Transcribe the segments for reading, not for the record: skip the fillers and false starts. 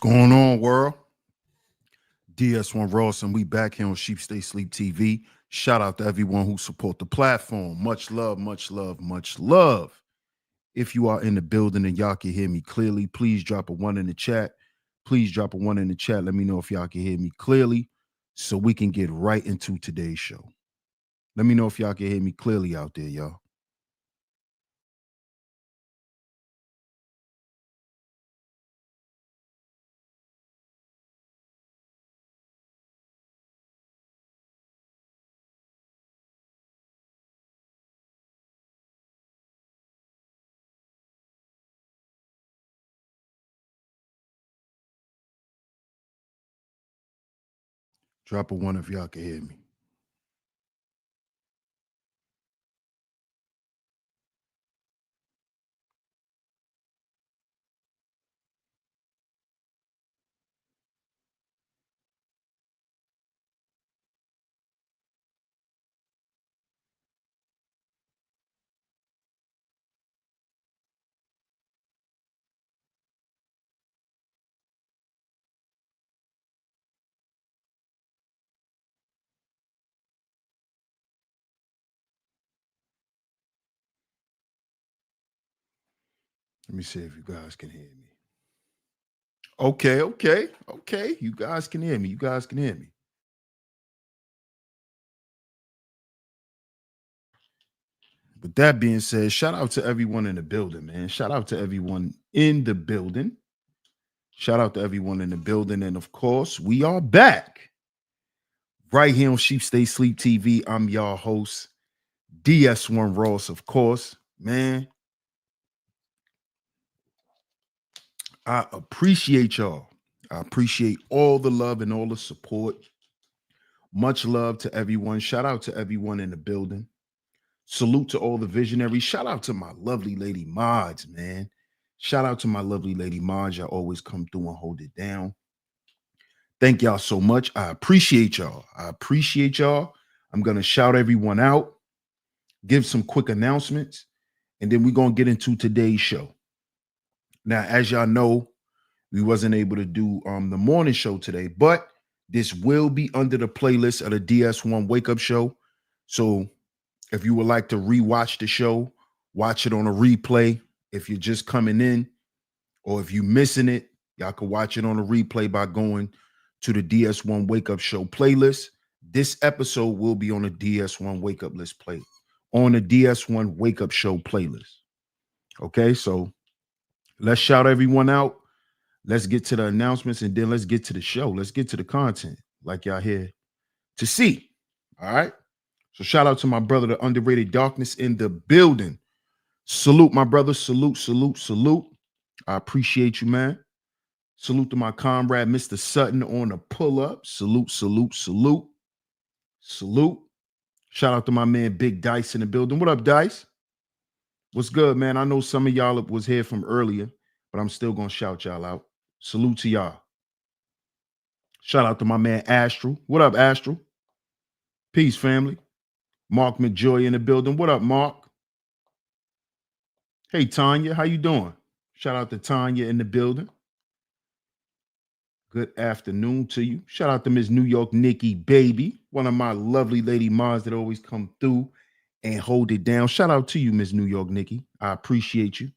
Going on, world? DS1 Ross, and we back here on Sheep Stay Sleep TV. Shout out to everyone who support the platform. Much love, much love, much love. If you are in the building and y'all can hear me clearly, please drop a one in the chat. Please drop a one in the chat. Let me know if y'all can hear me clearly so we can get right into today's show. Let me know if y'all can hear me clearly out there, y'all. Drop a one if y'all can hear me. Let me see if you guys can hear me. Okay. You guys can hear me. You guys can hear me. With that being said, shout out to everyone in the building, man. Shout out to everyone in the building. Shout out to everyone in the building. And of course, we are back right here on Sheep Stay Sleep TV. I'm your host, DS1 Ross, of course. Man, I appreciate y'all. I appreciate all the love and all the support. Much love to everyone. Shout out to everyone in the building. Salute to all the visionaries. Shout out to my lovely lady mods, man. Shout out to my lovely lady mods. Y'all always come through and hold it down. Thank y'all so much. I appreciate y'all. I appreciate y'all. I'm going to shout everyone out, give some quick announcements, and then we're going to get into today's show. Now, as y'all know, we wasn't able to do the morning show today, but this will be under the playlist of the DS1 Wake Up Show. So if you would like to rewatch the show, watch it on a replay. If you're just coming in or if you're missing it, y'all can watch it on a replay by going to the DS1 Wake Up Show playlist. This episode will be on the DS1 Wake Up List play on the DS1 Wake Up Show playlist. Okay, so let's shout everyone out. Let's get to the announcements and then let's get to the show. Let's get to the content like y'all here to see. All right. So shout out to my brother, the underrated darkness in the building. Salute, my brother. Salute, salute, salute. I appreciate you, man. Salute to my comrade, Mr. Sutton, on the pull-up. Salute, salute, salute. Salute. Shout out to my man, Big Dice in the building. What up, Dice? What's good, man? I know some of y'all was here from earlier, but I'm still going to shout y'all out. Salute to y'all. Shout out to my man, Astral. What up, Astral? Peace, family. Mark McJoy in the building. What up, Mark? Hey, Tanya, how you doing? Shout out to Tanya in the building. Good afternoon to you. Shout out to Miss New York Nikki Baby, one of my lovely lady moms that always come through and hold it down. Shout out to you, Miss New York Nikki. I appreciate you.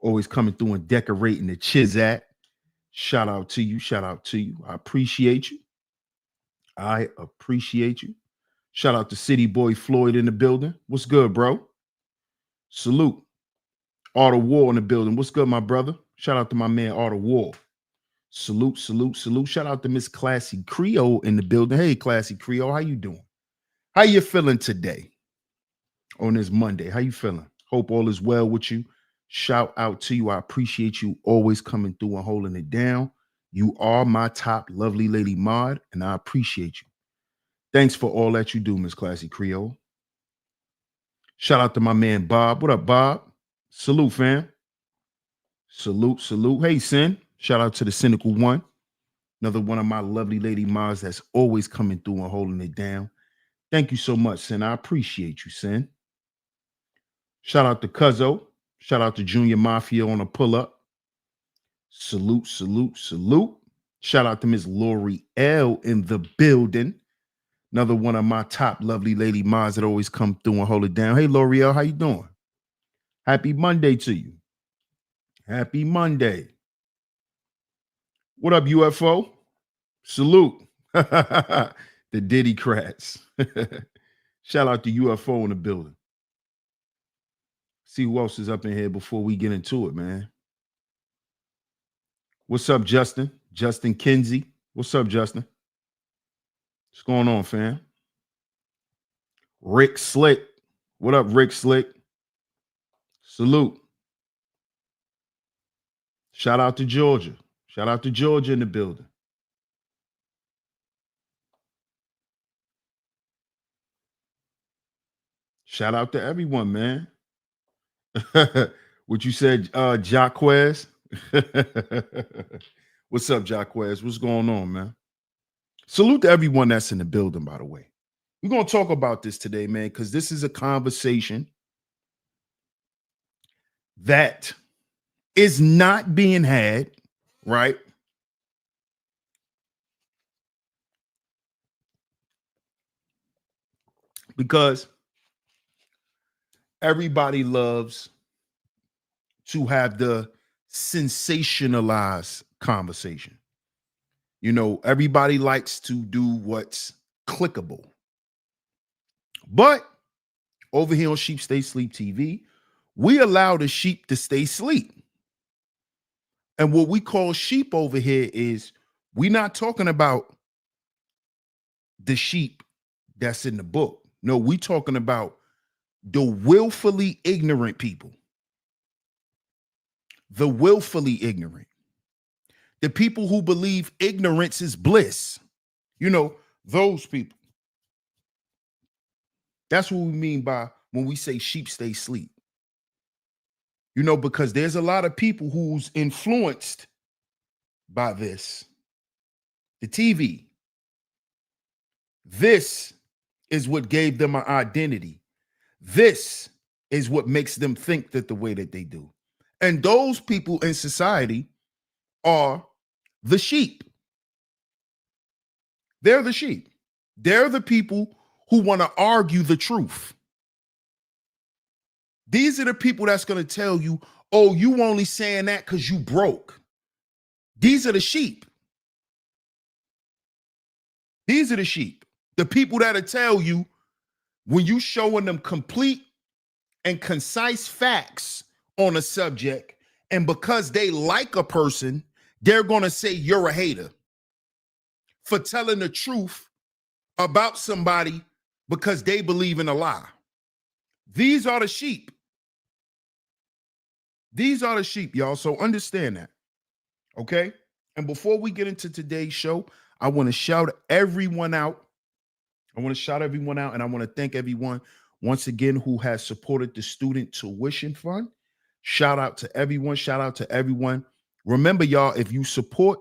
Always coming through and decorating the Chizat. Shout out to you. Shout out to you. I appreciate you. I appreciate you. Shout out to City Boy Floyd in the building. What's good, bro? Salute. Auto War in the building. What's good, my brother? Shout out to my man, Auto War. Salute, salute, salute. Shout out to Miss Classy Creole in the building. Hey, Classy Creole, how you doing? How you feeling today on this Monday? How you feeling? Hope all is well with you. Shout out to you. I appreciate you always coming through and holding it down. You are my top lovely lady mod, and I appreciate you. Thanks for all that you do, Miss Classy Creole. Shout out to my man, Bob. What up, Bob? Salute, fam. Salute, salute. Hey, Sin. Shout out to the Cynical One. Another one of my lovely lady mods that's always coming through and holding it down. Thank you so much, Sin. I appreciate you, Sin. Shout out to Cuzzo. Shout out to Junior Mafia on a pull-up. Salute, salute, salute. Shout out to Miss Lori L in the building. Another one of my top lovely lady mods that always come through and hold it down. Hey, L'Oreal, how you doing? Happy Monday to you. Happy Monday. What up, UFO? Salute. The Diddy Crats. Shout out to UFO in the building. See who else is up in here before we get into it, man. What's up, Justin? Justin Kinsey. What's up, Justin? What's going on, fam? Rick Slick. What up, Rick Slick? Salute. Shout out to Georgia. Shout out to Georgia in the building. Shout out to everyone, man. What you said, Jaquez? What's up, Jaquez? What's going on, man? Salute to everyone that's in the building, by the way. We're going to talk about this today, man, because this is a conversation that is not being had, right? Because everybody loves to have the sensationalized conversation. You know, everybody likes to do what's clickable. But over here on Sheep Stay Sleep TV, we allow the sheep to stay asleep. And what we call sheep over here is we're not talking about the sheep that's in the book. No, we're talking about the willfully ignorant people. The willfully ignorant. The people who believe ignorance is bliss. You know, those people. That's what we mean by when we say sheep stay asleep. You know, because there's a lot of people who's influenced by this. The TV. This is what gave them an identity. This is what makes them think that the way that they do. And those people in society are the sheep. They're the sheep. They're the people who want to argue the truth. These are the people that's going to tell you, oh, you only saying that because you broke. These are the sheep. These are the sheep. The people that'll tell you when you showing them complete and concise facts on a subject, and because they like a person, they're going to say you're a hater for telling the truth about somebody because they believe in a lie. These are the sheep. These are the sheep, y'all. So understand that. Okay? And before we get into today's show, I want to shout everyone out. I want to shout everyone out, and I want to thank everyone once again who has supported the Student Tuition Fund. Shout out to everyone. Shout out to everyone. Remember, y'all, if you support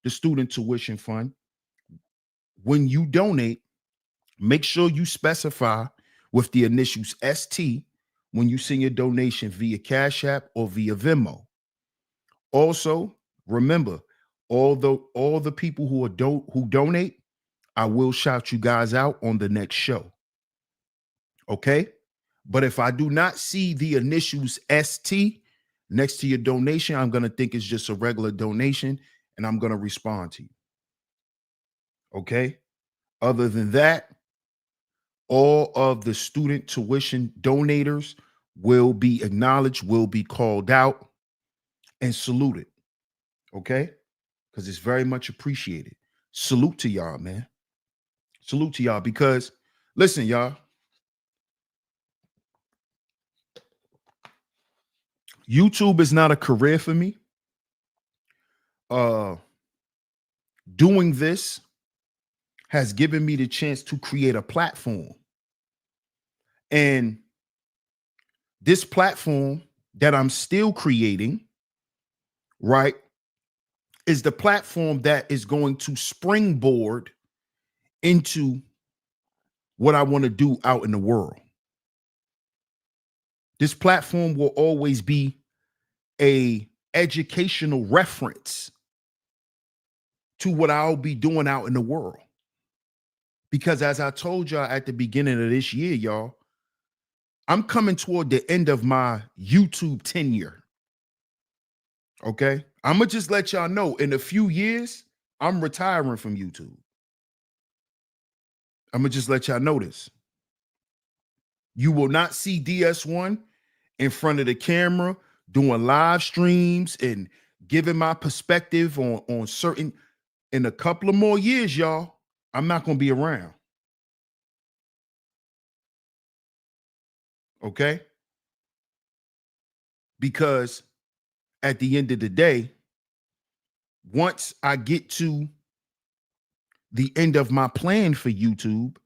the Student Tuition Fund, when you donate, make sure you specify with the initials ST when you send your donation via Cash App or via Venmo. Also, remember, all the people who donate, I will shout you guys out on the next show. Okay? But if I do not see the initials ST next to your donation, I'm going to think it's just a regular donation and I'm going to respond to you. Okay? Other than that, all of the student tuition donators will be acknowledged, will be called out and saluted. Okay? Because it's very much appreciated. Salute to y'all, man. Salute to y'all because, listen, y'all, YouTube is not a career for me. Doing this has given me the chance to create a platform. And this platform that I'm still creating, right, is the platform that is going to springboard into what I want to do out in the world. This platform will always be a educational reference to what I'll be doing out in the world. Because as I told y'all at the beginning of this year, y'all, I'm coming toward the end of my YouTube tenure. Okay. I'm going to just let y'all know in a few years, I'm retiring from YouTube. I'm going to just let y'all know this. You will not see DS1 in front of the camera doing live streams and giving my perspective on certain. In a couple of more years, y'all, I'm not going to be around. Okay? Because at the end of the day, once I get to the end of my plan for YouTube,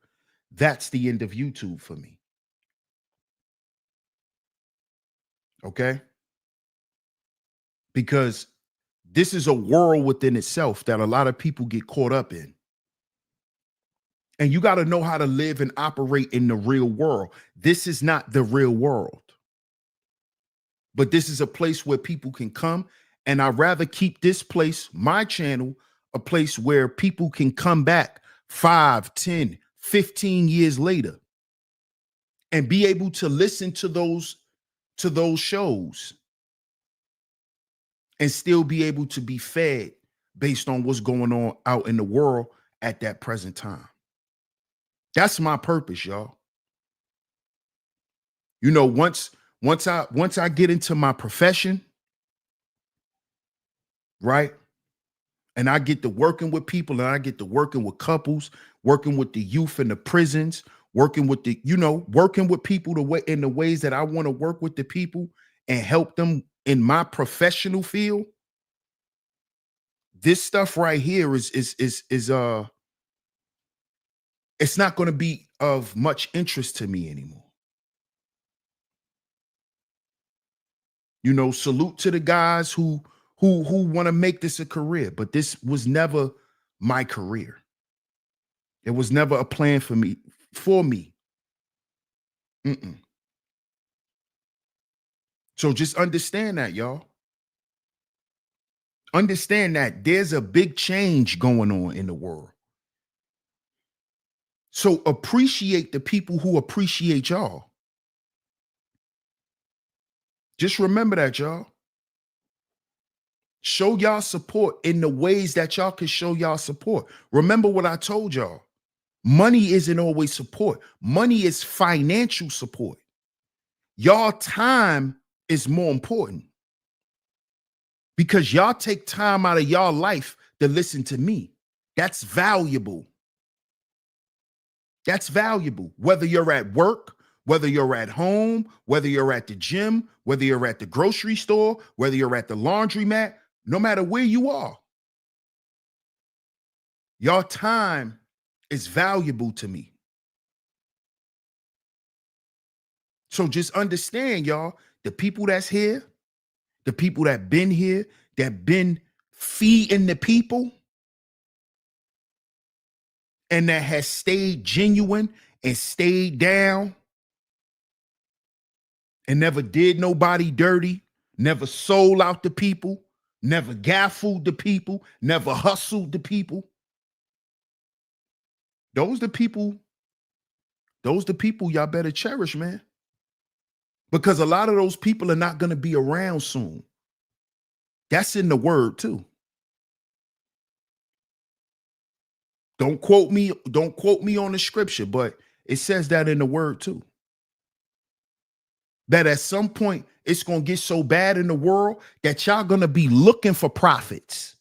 that's the end of YouTube for me. Okay? Because this is a world within itself that a lot of people get caught up in. And you got to know how to live and operate in the real world. This is not the real world. But this is a place where people can come. And I'd rather keep this place, my channel, a place where people can come back 5, 10, 15 years later and be able to listen to those shows and still be able to be fed based on what's going on out in the world at that present time. That's my purpose, y'all. You know, once I get into my profession, right? And I get to working with people and I get to working with couples, working with the youth in the prisons, working with the, working with people in the ways that I want to work with the people and help them in my professional field. This stuff right here is it's not going to be of much interest to me anymore. Salute to the guys who want to make this a career, but this was never my career. It was never a plan for me. Mm-mm. So just understand that, y'all. Understand that there's a big change going on in the world. So appreciate the people who appreciate y'all. Just remember that, y'all. Show y'all support in the ways that y'all can show y'all support. Remember what I told y'all. Money isn't always support. Money is financial support. Y'all time is more important because y'all take time out of y'all life to listen to me. That's valuable. That's valuable. Whether you're at work, whether you're at home, whether you're at the gym, whether you're at the grocery store, whether you're at the laundromat, no matter where you are, your time is valuable to me. So just understand, y'all, the people that's here, the people that been here, that been feeding the people, and that has stayed genuine and stayed down and never did nobody dirty, never sold out the people, never gaffled the people, never hustled the people. Those the people y'all better cherish, man. Because a lot of those people are not going to be around soon. That's in the word too. Don't quote me on the scripture, but it says that in the word too. That at some point it's going to get so bad in the world that y'all going to be looking for prophets.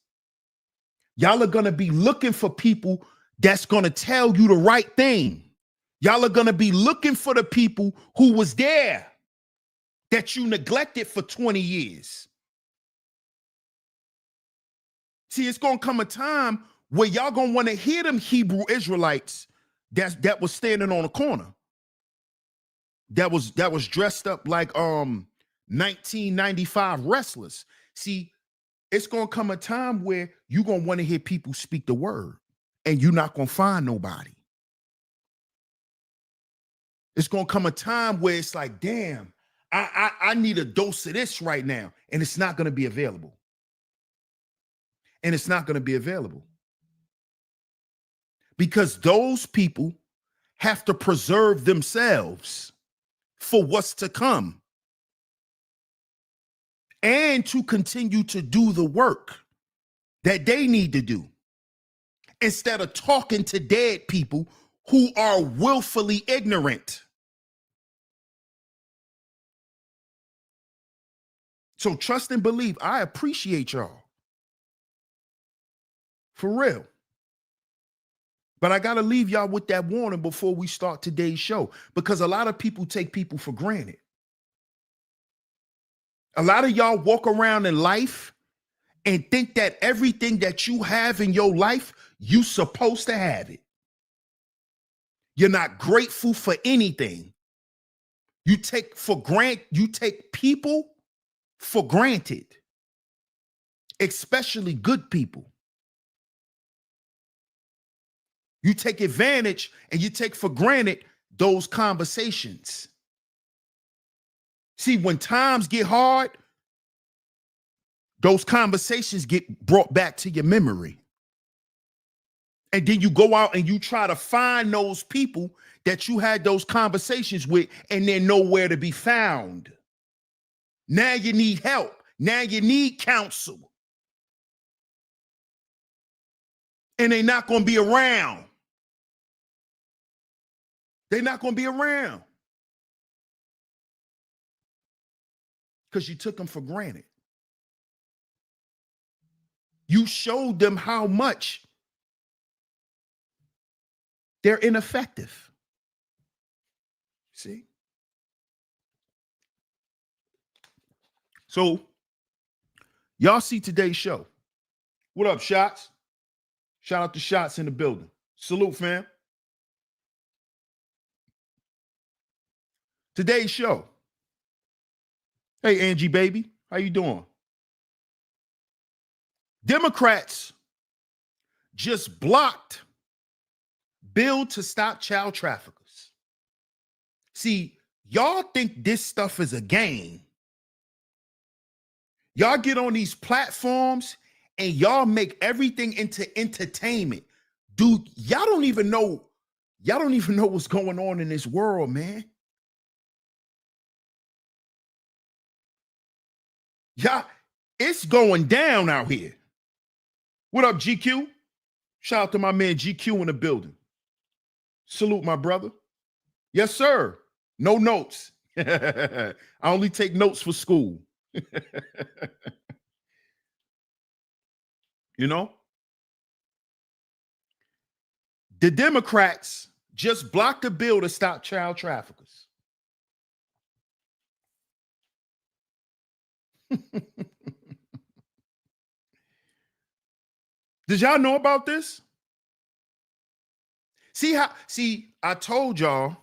Y'all are going to be looking for people that's going to tell you the right thing. Y'all are going to be looking for the people who was there that you neglected for 20 years. See, it's going to come a time where y'all going to want to hear them Hebrew Israelites that was standing on a corner. That was dressed up like 1995 wrestlers. See, it's going to come a time where you're going to want to hear people speak the word and you're not going to find nobody. It's going to come a time where it's like, damn, I need a dose of this right now, and it's not going to be available. And it's not going to be available because those people have to preserve themselves for what's to come and to continue to do the work that they need to do instead of talking to dead people who are willfully ignorant. So trust and believe. I appreciate y'all. For real. But I got to leave y'all with that warning before we start today's show, because a lot of people take people for granted. A lot of y'all walk around in life and think that everything that you have in your life, you supposed to have it. You're not grateful for anything. You take people for granted, especially good people. You take advantage and you take for granted those conversations. See, when times get hard, those conversations get brought back to your memory. And then you go out and you try to find those people that you had those conversations with, and they're nowhere to be found. Now you need help. Now you need counsel. And they're not going to be around. They're not going to be around because you took them for granted. You showed them how much they're ineffective. See? So, y'all see today's show. What up, Shots? Shout out to Shots in the building. Salute, fam. Today's show. Hey, Angie, baby. How you doing? Democrats just blocked bill to stop child traffickers. See, y'all think this stuff is a game. Y'all get on these platforms and y'all make everything into entertainment. Dude, y'all don't even know what's going on in this world, man. Y'all, it's going down out here. What up, GQ? Shout out to my man GQ in the building. Salute, my brother. Yes, sir. No notes. I only take notes for school. You know? The Democrats just blocked a bill to stop child traffickers. Did y'all know about this? See, I told y'all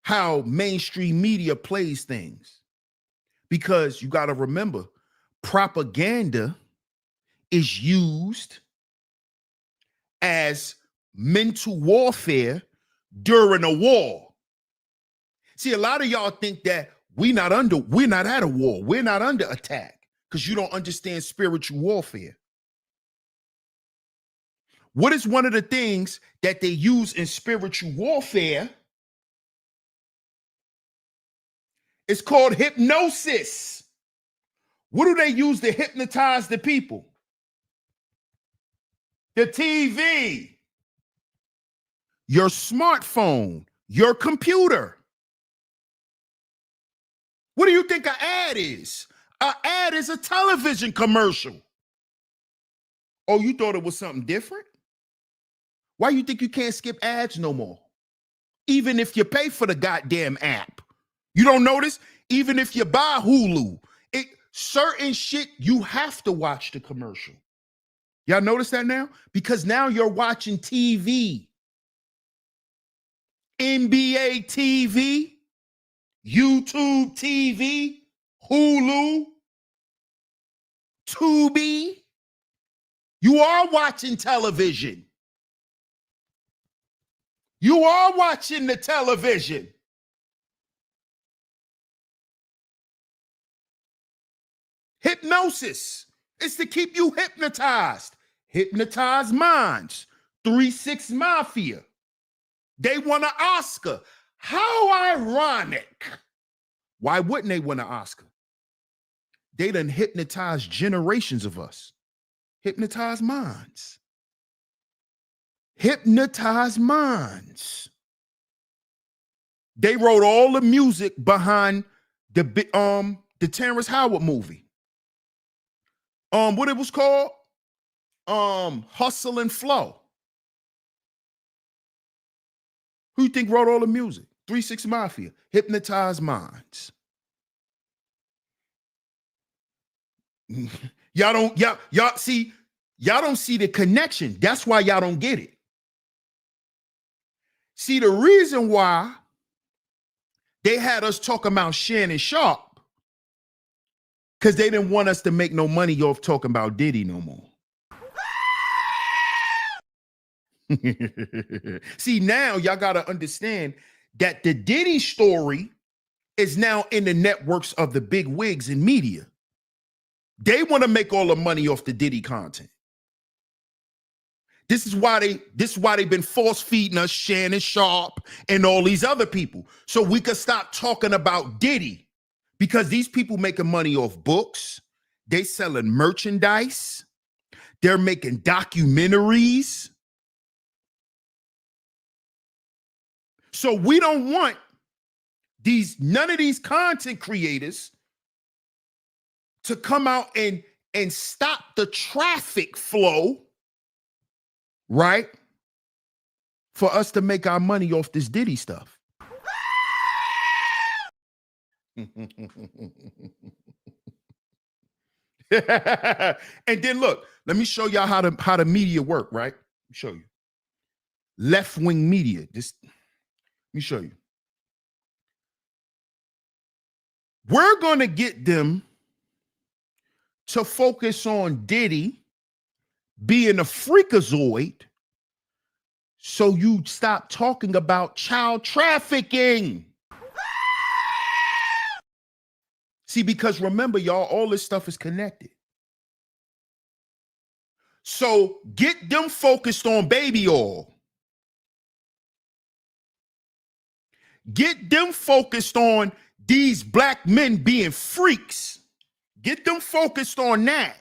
how mainstream media plays things, because you got to remember, propaganda is used as mental warfare during a war. See, a lot of y'all think that we're not at a war. We're not under attack because you don't understand spiritual warfare. What is one of the things that they use in spiritual warfare? It's called hypnosis. What do they use to hypnotize the people? The TV, your smartphone, your computer. What do you think an ad is? An ad is a television commercial. Oh, you thought it was something different? Why you think you can't skip ads no more? Even if you pay for the goddamn app. You don't notice? Even if you buy Hulu, certain shit, you have to watch the commercial. Y'all notice that now? Because now you're watching TV. NBA TV, YouTube TV, Hulu, Tubi. You are watching television. You are watching the television. Hypnosis is to keep you hypnotized. Hypnotized minds. 3-6 Mafia. They won an Oscar. How ironic. Why wouldn't they win an Oscar? They done hypnotized generations of us. Hypnotized minds. Hypnotized minds. They wrote all the music behind the Terrence Howard movie. What it was called? Hustle and Flow. Who you think wrote all the music? 3-6 Mafia. Hypnotized minds. Y'all don't see the connection. That's why y'all don't get it. See, the reason why they had us talking about Shannon Sharp, because they didn't want us to make no money off talking about Diddy no more. See, now y'all got to understand that the Diddy story is now in the networks of the big wigs in media. They want to make all the money off the Diddy content. This is why they've been force feeding us Shannon Sharp and all these other people, so we could stop talking about Diddy, because these people making money off books, they selling merchandise, they're making documentaries. So we don't want none of these content creators to come out and stop the traffic flow, right? For us to make our money off this Diddy stuff. And then look, let me show y'all how the media work, right? Let me show you. Left-wing media. Let me show you. We're going to get them to focus on Diddy being a freakazoid, so you stop talking about child trafficking. See, because remember, y'all, all this stuff is connected. So get them focused on baby oil. Get them focused on these black men being freaks. Get them focused on that.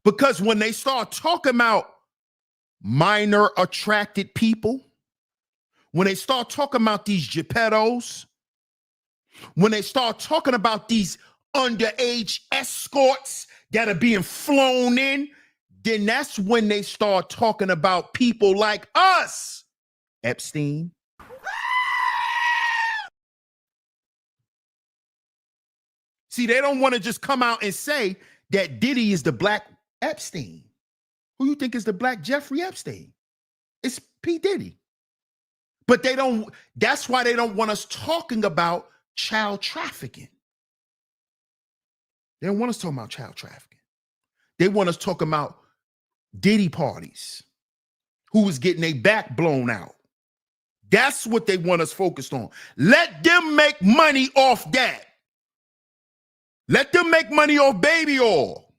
Because when they start talking about minor attracted people, when they start talking about these Geppettos, when they start talking about these underage escorts that are being flown in, then that's when they start talking about people like us. Epstein. See, they don't want to just come out and say that Diddy is the black Epstein. Who you think is the black Jeffrey Epstein? It's P. Diddy. But that's why they don't want us talking about child trafficking. They don't want us talking about child trafficking. They want us talking about Diddy parties, who was getting their back blown out. That's what they want us focused on. Let them make money off that. Let them make money off baby oil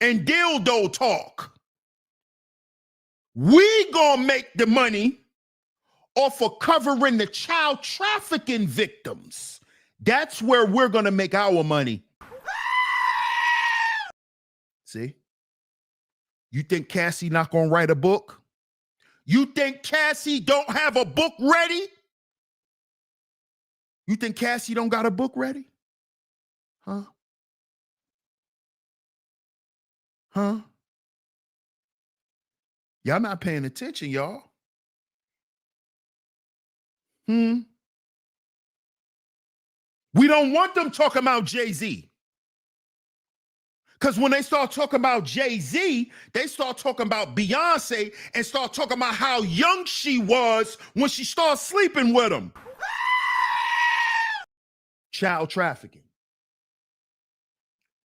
and dildo talk. We gonna make the money off of covering the child trafficking victims. That's where we're gonna make our money. See? You think Cassie not gonna write a book? You think Cassie don't have a book ready? You think Cassie don't got a book ready? Huh? Huh? Y'all not paying attention, y'all. We don't want them talking about Jay-Z. Because when they start talking about Jay-Z, they start talking about Beyonce and start talking about how young she was when she started sleeping with him. Child trafficking.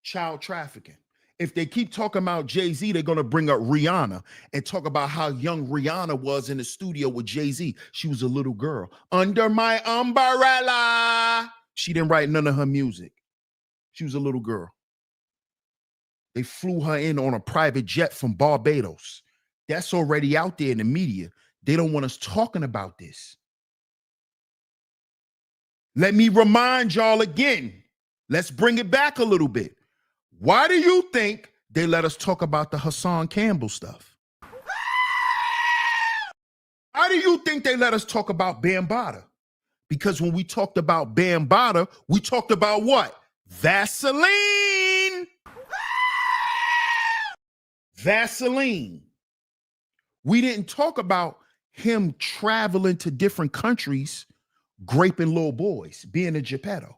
Child trafficking. If they keep talking about Jay-Z, they're going to bring up Rihanna and talk about how young Rihanna was in the studio with Jay-Z. She was a little girl. Under my umbrella. She didn't write none of her music. She was a little girl. They flew her in on a private jet from Barbados. That's already out there in the media. They don't want us talking about this. Let me remind y'all again. Let's bring it back a little bit. Why do you think they let us talk about the Hassan Campbell stuff? Why do you think they let us talk about Bambaataa? Because when we talked about Bambaataa, we talked about what? Vaseline. Vaseline. We didn't talk about him traveling to different countries, graping little boys, being a Geppetto.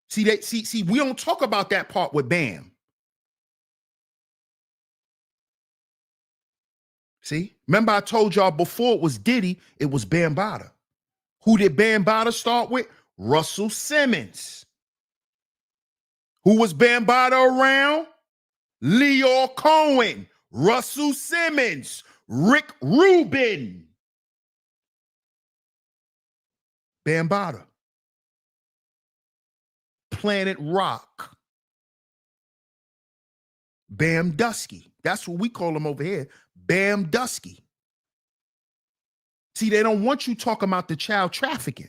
See, we don't talk about that part with Bam. See, remember I told y'all before it was Diddy, it was Bambaataa. Who did Bambaataa start with? Russell Simmons. Who was Bambaataa around? Leo Cohen, Russell Simmons, Rick Rubin. Bambaataa. Planet Rock. Bam Dusky. That's what we call him over here. Bam Dusky. See, they don't want you talking about the child trafficking.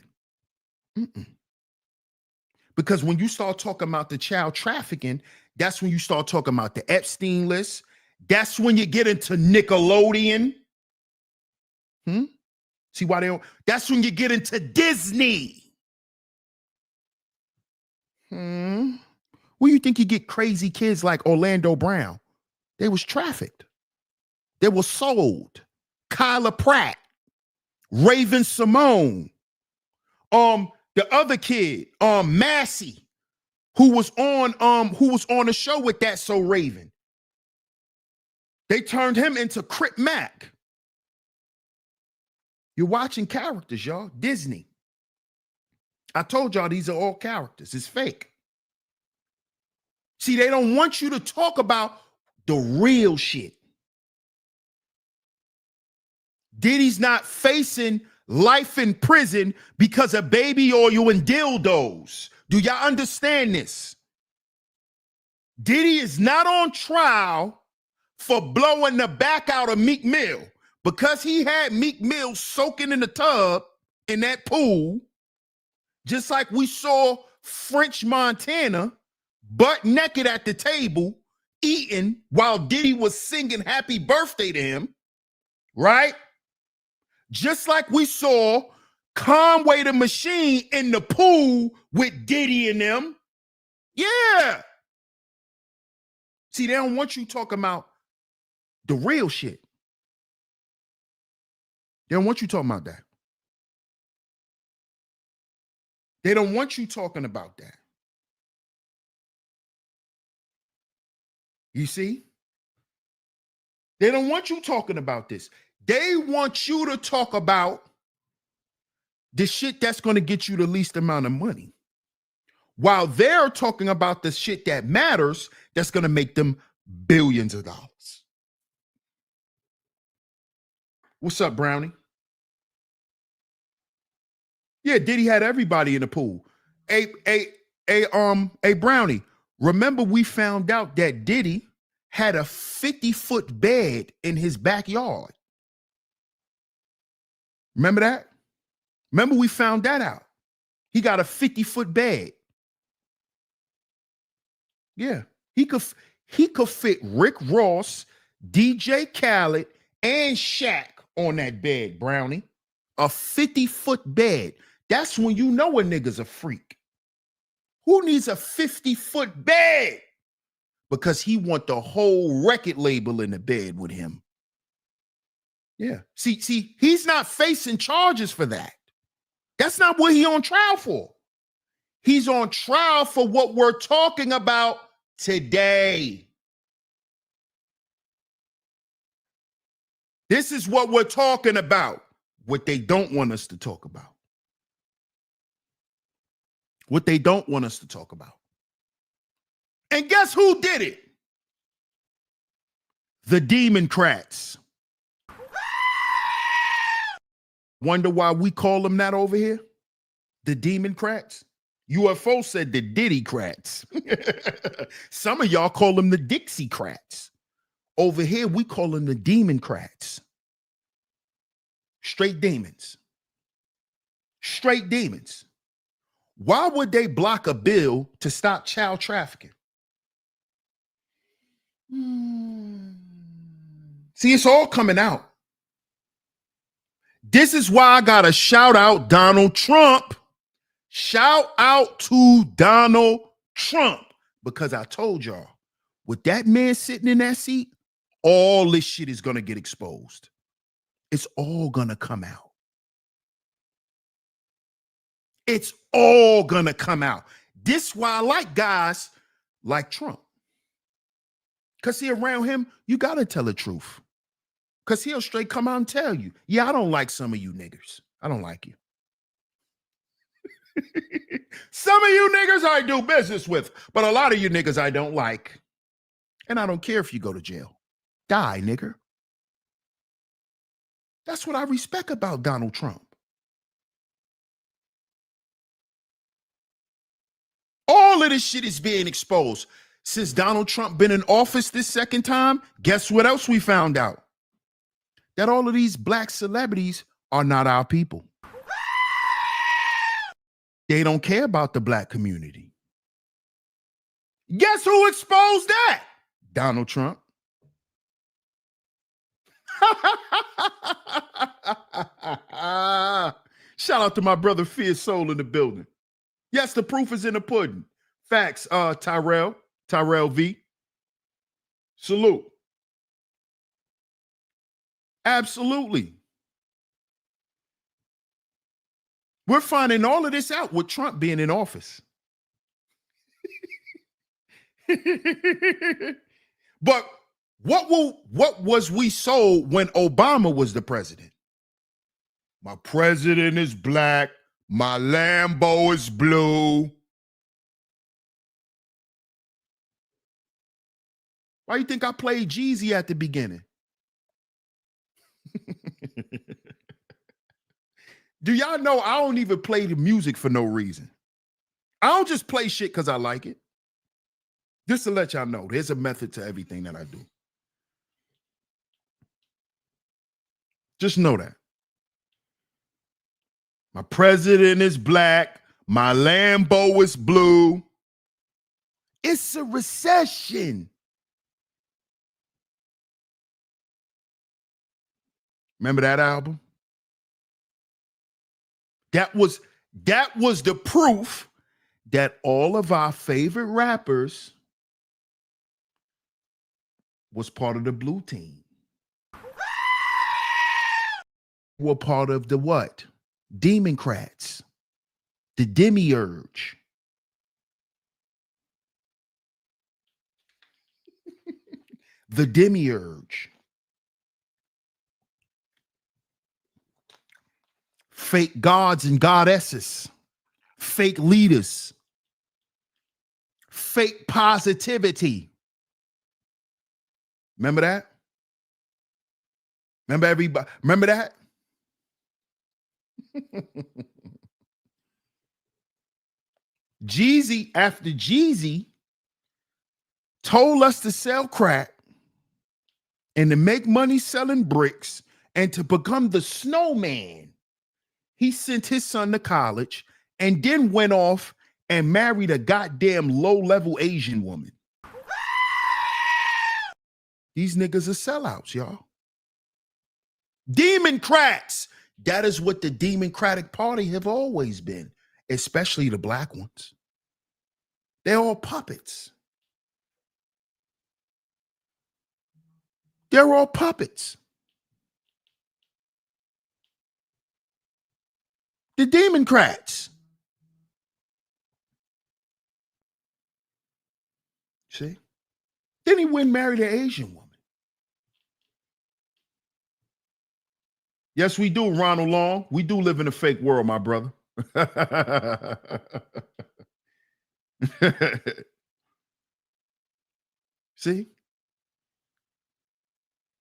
Because when you start talking about the child trafficking, that's when you start talking about the Epstein list. That's when you get into Nickelodeon. See why they don't? That's when you get into Disney. Where you think you get crazy kids like Orlando Brown? They was trafficked. They were sold. Kyla Pratt, Raven Simone, the other kid, Massey, who was on the show with That So Raven. They turned him into Crip Mac. You're watching characters, y'all. Disney. I told y'all these are all characters. It's fake. See, they don't want you to talk about the real shit. Diddy's not facing life in prison because of baby oil and dildos. Do y'all understand this? Diddy is not on trial for blowing the back out of Meek Mill because he had Meek Mill soaking in the tub in that pool, just like we saw French Montana butt naked at the table eating while Diddy was singing happy birthday to him, right? Just like we saw Conway the Machine in the pool with Diddy and them. Yeah. See, they don't want you talking about the real shit. They don't want you talking about that. They don't want you talking about that. You see? They don't want you talking about this. They want you to talk about the shit that's going to get you the least amount of money, while they're talking about the shit that matters that's going to make them billions of dollars. What's up, Brownie? Yeah, Diddy had everybody in the pool. Hey, Brownie, remember we found out that Diddy had a 50-foot bed in his backyard. Remember that? Remember we found that out. He got a 50-foot bed. Yeah, he could fit Rick Ross, DJ Khaled, and Shaq on that bed, Brownie. A 50-foot bed. That's when you know a nigga's a freak. Who needs a 50-foot bed? Because he want the whole record label in the bed with him. Yeah. See, he's not facing charges for that. That's not what he's on trial for. He's on trial for what we're talking about today. This is what we're talking about. What they don't want us to talk about. What they don't want us to talk about. And guess who did it? The Democrats. Wonder why we call them that over here? The Democrats. UFO said the Diddycrats. Some of y'all call them the Dixiecrats. Over here, we call them the Demoncrats. Straight demons. Straight demons. Why would they block a bill to stop child trafficking? See, it's all coming out. This is why I got to shout out Donald Trump. Shout out to Donald Trump. Because I told y'all, with that man sitting in that seat, all this shit is going to get exposed. It's all going to come out. It's all going to come out. This is why I like guys like Trump. Because see, around him, you got to tell the truth. Because he'll straight come out and tell you, yeah, I don't like some of you niggers. I don't like you. Some of you niggers I do business with, but a lot of you niggas I don't like. And I don't care if you go to jail. Die, nigger. That's what I respect about Donald Trump. All of this shit is being exposed. Since Donald Trump been in office this second time, guess what else we found out? That all of these black celebrities are not our people. They don't care about the black community. Guess who exposed that? Donald Trump. Shout out to my brother Fierce Soul in the building. Yes, the proof is in the pudding. Facts, Tyrell V. Salute. Absolutely. We're finding all of this out with Trump being in office. But what was we sold when Obama was the president? My president is black. My Lambo is blue. Why you think I played Jeezy at the beginning? Do y'all know I don't even play the music for no reason? I don't just play shit because I like it. Just to let y'all know, there's a method to everything that I do. Just know that. My president is black. My Lambo is blue. It's a recession. Remember that album? That was the proof that all of our favorite rappers was part of the blue team. Were part of the what? Democrats. The demiurge. The demiurge. Fake gods and goddesses. Fake leaders. Fake positivity. Remember that? Remember everybody? Remember that? Jeezy, after Jeezy told us to sell crack and to make money selling bricks and to become the snowman, he sent his son to college and then went off and married a goddamn low-level Asian woman. These niggas are sellouts, y'all. Democrats. That is what the Democratic Party have always been, especially the black ones. They're all puppets. They're all puppets. The Democrats. See? Then he went and married an Asian woman. Yes, we do, Ronald Long. We do live in a fake world, my brother. See?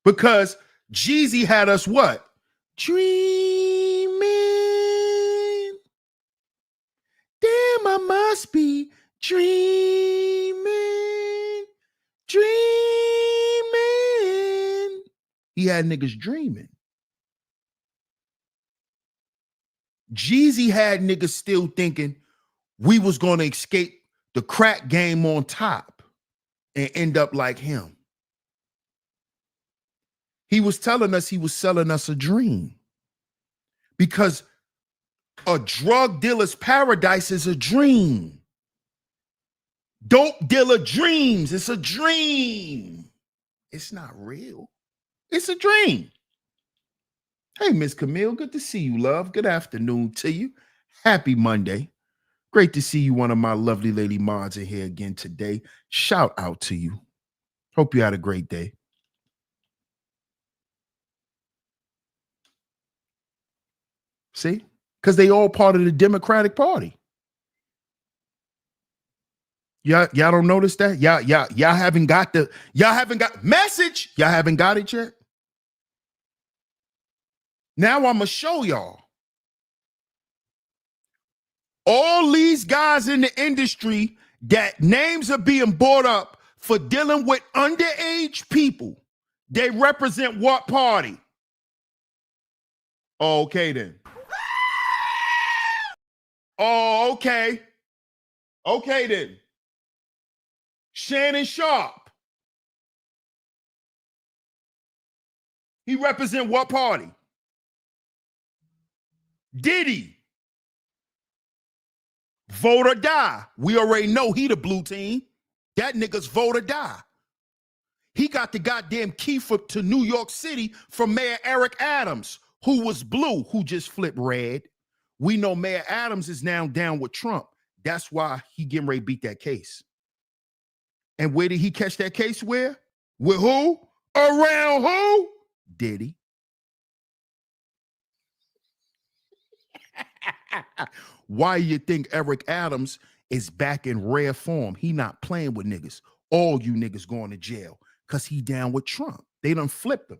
Because Jeezy had us what? Dreaming. Dreaming, dreaming. He had niggas dreaming. Jeezy had niggas still thinking we was going to escape the crack game on top and end up like him. He was telling us he was selling us a dream, because a drug dealer's paradise is a dream. Dope dealer dreams. It's a dream. It's not real. It's a dream. Hey, Miss Camille, good to see you, love. Good afternoon to you. Happy Monday. Great to see you, one of my lovely lady mods in here again today. Shout out to you. Hope you had a great day. See? Because they all part of the Democratic Party. Y'all don't notice that? Y'all haven't got message. Y'all haven't got it yet. Now I'm gonna show y'all. All these guys in the industry that names are being brought up for dealing with underage people, they represent what party? Okay then. Oh, okay. Okay then. Shannon Sharp. He represent what party? Diddy. Vote or die. We already know he the blue team. That nigga's vote or die. He got the goddamn key to New York City from Mayor Eric Adams, who was blue, who just flipped red. We know Mayor Adams is now down with Trump. That's why he getting ready to beat that case. And where did he catch that case? Where? With who? Around who? Diddy. Why you think Eric Adams is back in rare form? He not playing with niggas. All you niggas going to jail because he down with Trump. They done flipped him.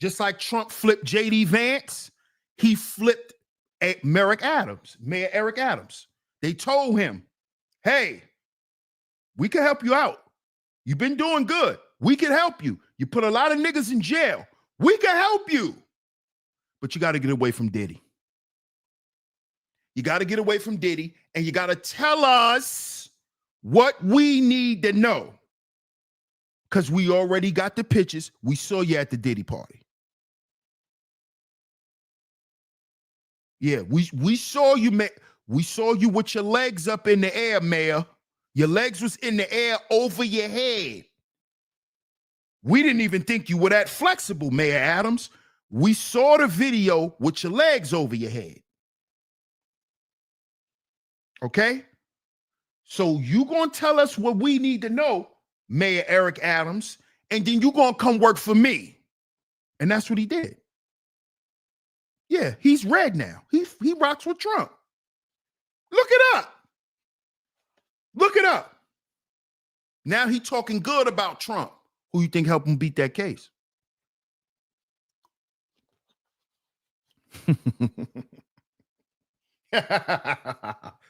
Just like Trump flipped J.D. Vance, he flipped Mayor Eric Adams. They told him, hey, we can help you out. You've been doing good. We can help you. You put a lot of niggas in jail. We can help you. But you got to get away from Diddy. You got to get away from Diddy, and you got to tell us what we need to know. Because we already got the pictures. We saw you at the Diddy party. Yeah, we saw you, we saw you with your legs up in the air, Mayor. Your legs was in the air over your head. We didn't even think you were that flexible, Mayor Adams. We saw the video with your legs over your head. Okay? So you gonna tell us what we need to know, Mayor Eric Adams, and then you gonna come work for me. And that's what he did. Yeah, he's red now. He rocks with Trump. Look it up. Look it up. Now he talking good about Trump. Who you think helped him beat that case?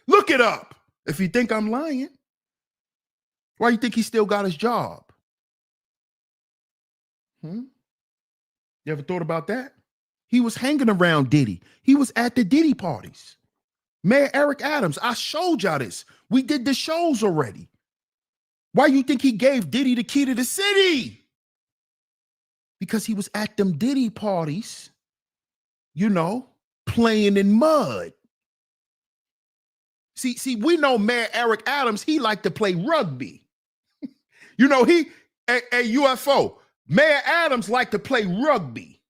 Look it up. If you think I'm lying, why you think he still got his job? You ever thought about that? He was hanging around Diddy. He was at the Diddy parties. Mayor Eric Adams, I showed y'all this. We did the shows already. Why you think he gave Diddy the key to the city? Because he was at them Diddy parties, you know, playing in mud. See, we know Mayor Eric Adams, he liked to play rugby. You know, a UFO. Mayor Adams liked to play rugby.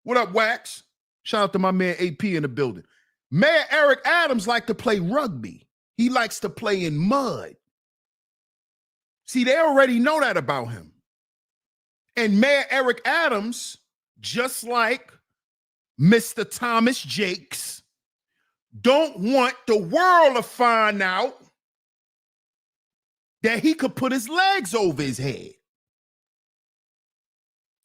What up, Wax? Shout out to my man AP in the building. Mayor Eric Adams liked to play rugby. He likes to play in mud. See, they already know that about him. And Mayor Eric Adams, just like Mr. Thomas Jakes, don't want the world to find out that he could put his legs over his head.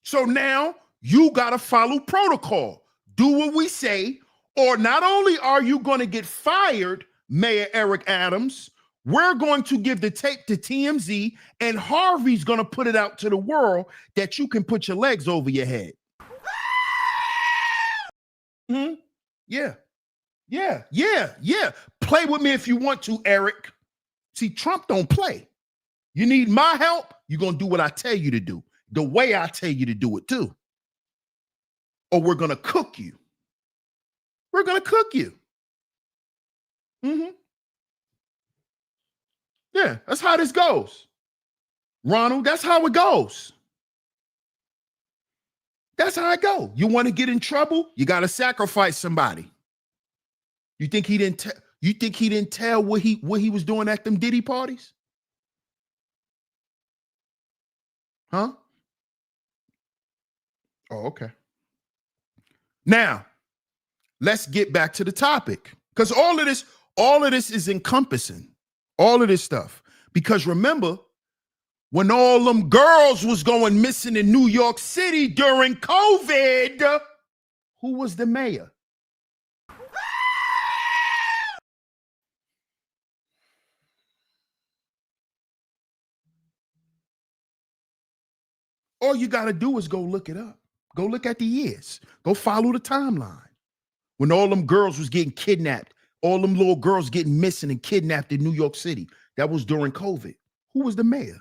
So now you got to follow protocol. Do what we say, or not only are you going to get fired, Mayor Eric Adams, We're going to give the tape to TMZ, and Harvey's going to put it out to the world that you can put your legs over your head. Hmm? Yeah. Play with me if you want to, Eric. See, Trump don't play. You need my help, you're going to do what I tell you to do, the way I tell you to do it too. Or we're going to cook you. We're going to cook you. Mm-hmm. Yeah, that's how this goes. Ronald, that's how it goes. That's how it goes. You want to get in trouble, you got to sacrifice somebody. You think he didn't tell what he was doing at them Diddy parties? Huh? Oh, okay. Now, let's get back to the topic. Because all of this is encompassing. All of this stuff. Because remember, when all them girls was going missing in New York City during COVID, who was the mayor? All you got to do is go look it up. Go look at the years. Go follow the timeline. When all them girls was getting kidnapped, all them little girls getting missing and kidnapped in New York City. That was during COVID. Who was the mayor?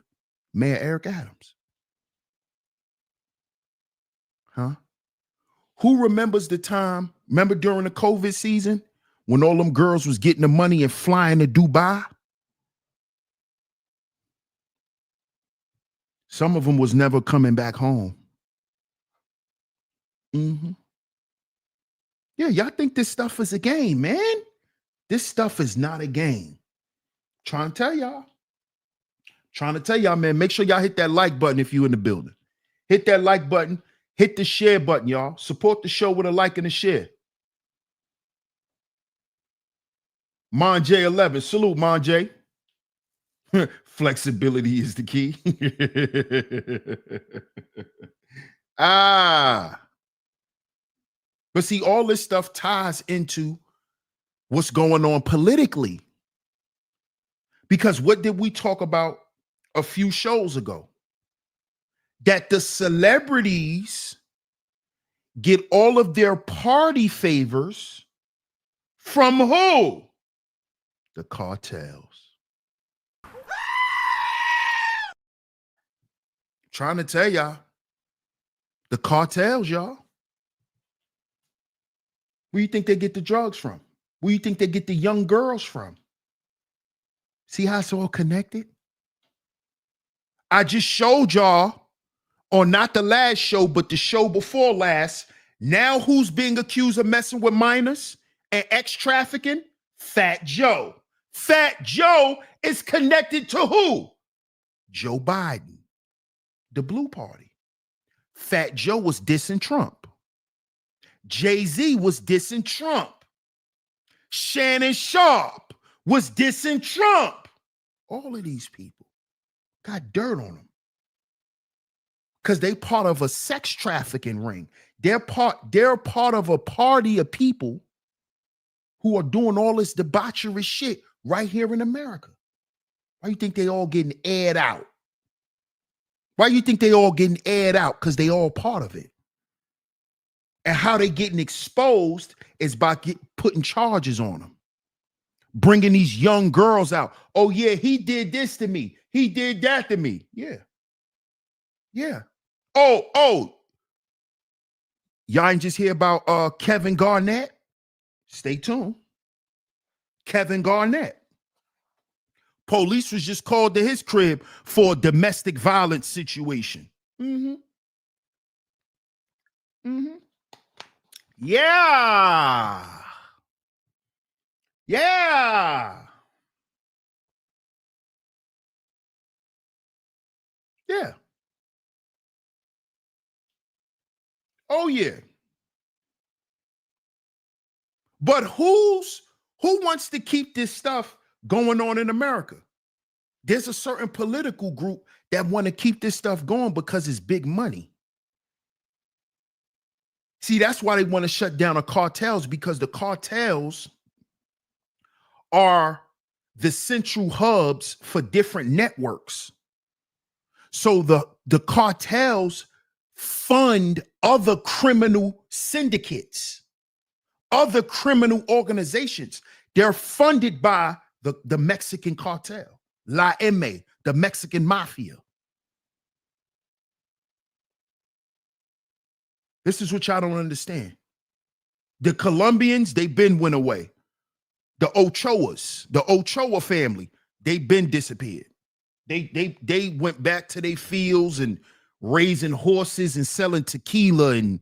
Mayor Eric Adams. Huh? Who remembers the time, remember during the COVID season, when all them girls was getting the money and flying to Dubai? Some of them was never coming back home. Mm-hmm. Yeah, y'all think this stuff is a game, man. This stuff is not a game. Trying to tell y'all, man, make sure y'all hit that like button if you're in the building. Hit that like button. Hit the share button, y'all. Support the show with a like and a share. Mon J11. Salute, Mon J. Flexibility is the key. But see, all this stuff ties into what's going on politically. Because what did we talk about a few shows ago? That the celebrities get all of their party favors from who? The cartels. Trying to tell y'all, the cartels, y'all. Where you think they get the drugs from? Where you think they get the young girls from? See how it's all connected? I just showed y'all on not the last show, but the show before last. Now who's being accused of messing with minors and ex-trafficking? Fat Joe. Fat Joe is connected to who? Joe Biden, the Blue Party. Fat Joe was dissing Trump. Jay-Z was dissing Trump. Shannon Sharp was dissing Trump. All of these people got dirt on them because they part of a sex trafficking ring. They're part of a party of people who are doing all this debauchery shit right here in America. Why you think they all getting aired out? Why you think they all getting aired out? Because they all part of it. And how they getting exposed is by putting charges on them. Bringing these young girls out. Oh, yeah, he did this to me. He did that to me. Yeah. Yeah. Oh. Y'all ain't just hear about Kevin Garnett? Stay tuned. Kevin Garnett. Police was just called to his crib for a domestic violence situation. Mm-hmm. Mm-hmm. Yeah. Yeah. Yeah. Oh, yeah. But who wants to keep this stuff going on in America? There's a certain political group that want to keep this stuff going because it's big money. See, that's why they want to shut down the cartels, because the cartels are the central hubs for different networks. So the cartels fund other criminal syndicates, other criminal organizations. They're funded by the Mexican cartel, La M, the Mexican mafia. This is what y'all don't understand. The Colombians, they been went away. The Ochoa family, they been disappeared. They went back to their fields and raising horses and selling tequila and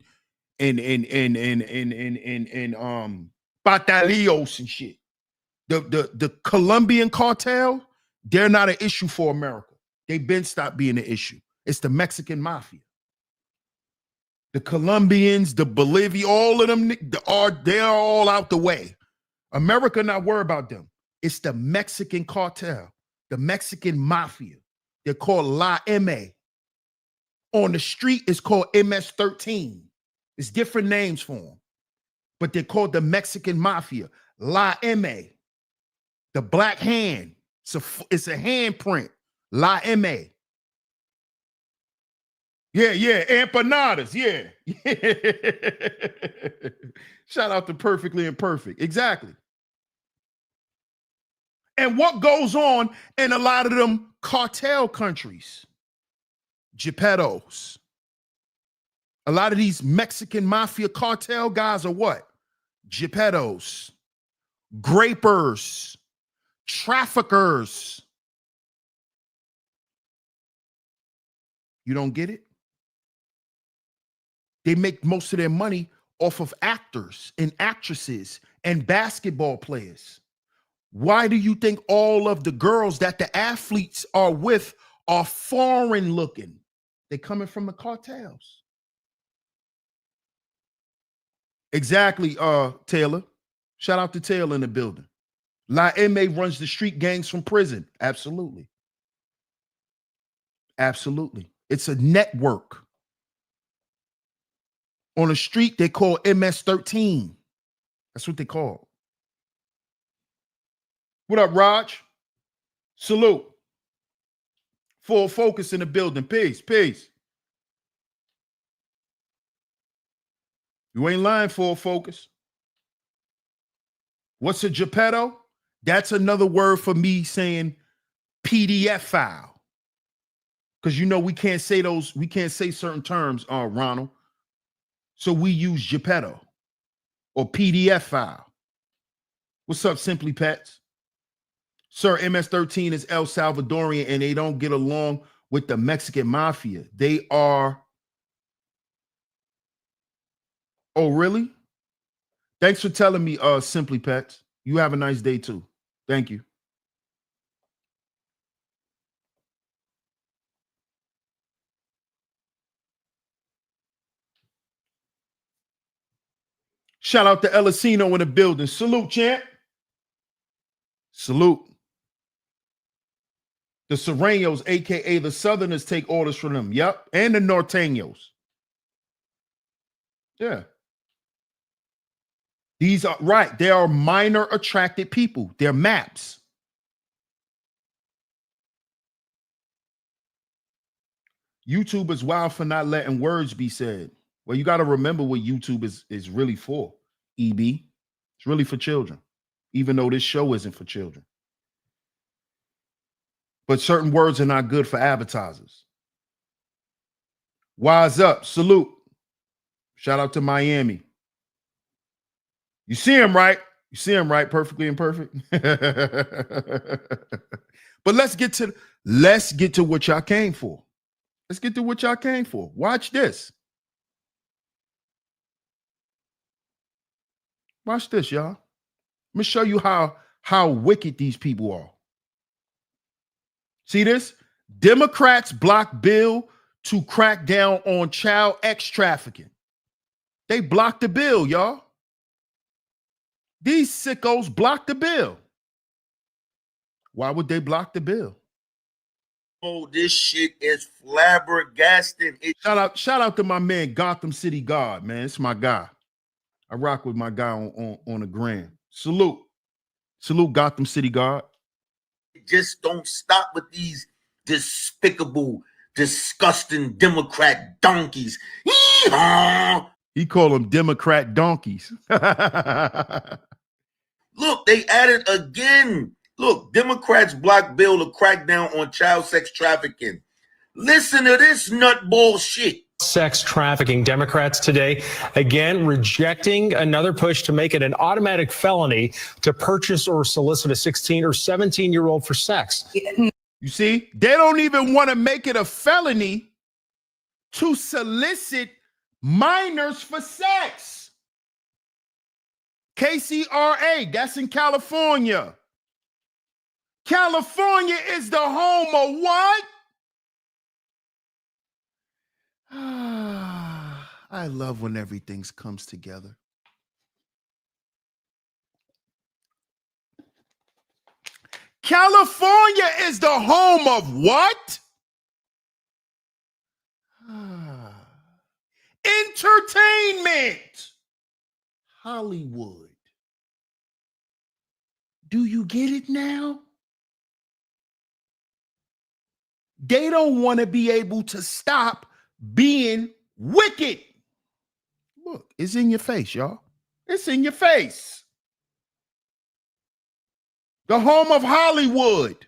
batalillos and shit. The Colombian cartel, they're not an issue for America. They've been stopped being an issue. It's the Mexican mafia. The Colombians, the Bolivia, all of them, they're all out the way. America not worried about them. It's the Mexican cartel, the Mexican mafia. They're called La M. On the street, it's called MS-13. It's different names for them. But they're called the Mexican mafia. La M. The black hand. It's a handprint. La M. Yeah, empanadas, yeah. Shout out to Perfectly Imperfect. Exactly. And what goes on in a lot of them cartel countries? Geppettos. A lot of these Mexican mafia cartel guys are what? Geppettos, grapers, traffickers. You don't get it? They make most of their money off of actors and actresses and basketball players. Why do you think all of the girls that the athletes are with are foreign looking? They're coming from the cartels. Exactly, Taylor. Shout out to Taylor in the building. La M runs the street gangs from prison. Absolutely. Absolutely. It's a network. On the street, they call MS-13. That's what they call. What up, Raj? Salute. Full focus in the building. Peace, peace. You ain't lying, full focus. What's a Geppetto? That's another word for me saying PDF file. Because you know we can't say certain terms, Ronald. So we use Geppetto or PDF file. What's up, Simply Pets? Sir, MS-13 is El Salvadorian and they don't get along with the Mexican mafia. They are. Oh, really? Thanks for telling me, Simply Pets. You have a nice day too. Thank you. Shout out to Elisino in the building. Salute, champ. Salute. The Serranos, aka the Southerners, take orders from them. Yep. And the Norteños. Yeah. These are right. They are minor attracted people. They're maps. YouTube is wild for not letting words be said. Well, you got to remember what YouTube is really for, EB. It's really for children, even though this show isn't for children. But certain words are not good for advertisers. Wise up. Salute. Shout out to Miami. You see him, right? You see him, right? Perfectly Imperfect. But let's get to what y'all came for. Let's get to what y'all came for. Watch this. Watch this, y'all. Let me show you how wicked these people are. See this? Democrats block bill to crack down on child X trafficking. They blocked the bill, y'all. These sickos blocked the bill. Why would they block the bill? Oh, this shit is flabbergasting. Shout out to my man Gotham City God, man. It's my guy. I rock with my guy on the gram. Salute Gotham City God. shit just don't stop with these despicable, disgusting Democrat donkeys. Yee-haw! He called them Democrat donkeys. Look, they added again. Look, Democrats block bill to crack down on child sex trafficking. Listen to this nut bullshit. Sex trafficking. Democrats today again rejecting another push to make it an automatic felony to purchase or solicit a 16 or 17-year-old for sex. You see, they don't even want to make it a felony to solicit minors for sex. KCRA, that's in California. California is the home of what? I love when everything comes together. California is the home of what? Entertainment. Hollywood. Do you get it now? They don't want to be able to stop being wicked. Look, it's in your face, y'all. It's in your face. The home of Hollywood,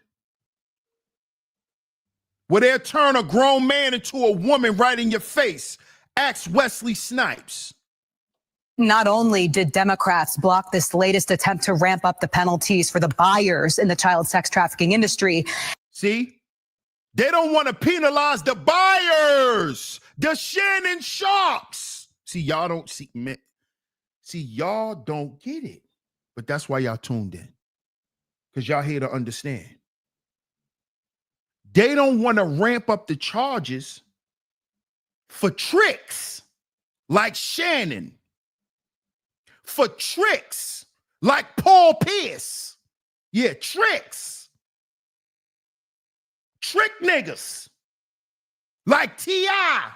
where they'll turn a grown man into a woman right in your face. Ask Wesley Snipes. Not only did Democrats block this latest attempt to ramp up the penalties for the buyers in the child sex trafficking industry. See? They don't want to penalize the buyers, the Shannon Sharps. See, y'all don't see, man. See, y'all don't get it. But that's why y'all tuned in. Because y'all here to understand. They don't want to ramp up the charges for tricks like Shannon. For tricks like Paul Pierce. Yeah, tricks. Trick niggas like T.I.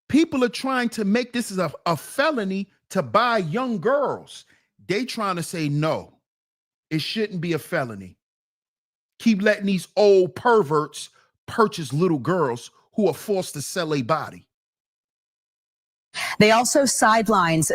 People are trying to make this as a felony to buy young girls. They trying to say, no, it shouldn't be a felony. Keep letting these old perverts purchase little girls who are forced to sell a body. They also sidelined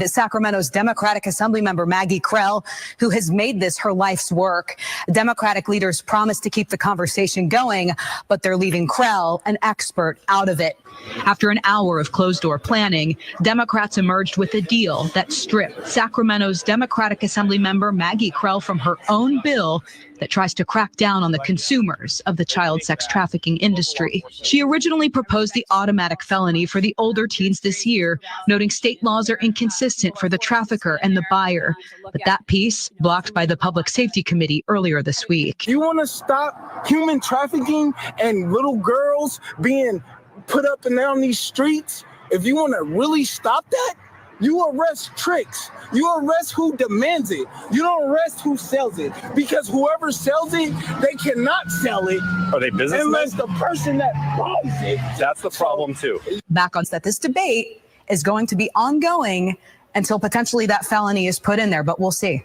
Sacramento's Democratic Assemblymember Maggie Krell, who has made this her life's work. Democratic leaders promised to keep the conversation going, but they're leaving Krell, an expert, out of it. After an hour of closed-door planning, Democrats emerged with a deal that stripped Sacramento's Democratic Assemblymember Maggie Krell from her own bill that tries to crack down on the consumers of the child sex trafficking industry. She originally proposed the automatic felony for the older teens this year, noting state laws are inconsistent for the trafficker and the buyer. But that piece blocked by the Public Safety Committee earlier this week. You want to stop human trafficking and little girls being put up and down these streets? If you want to really stop that, you arrest tricks. You arrest who demands it. You don't arrest who sells it. Because whoever sells it, they cannot sell it. Are they businessmen? Unless the person that buys it. That's the problem too. Back on that this debate is going to be ongoing until potentially that felony is put in there, but we'll see.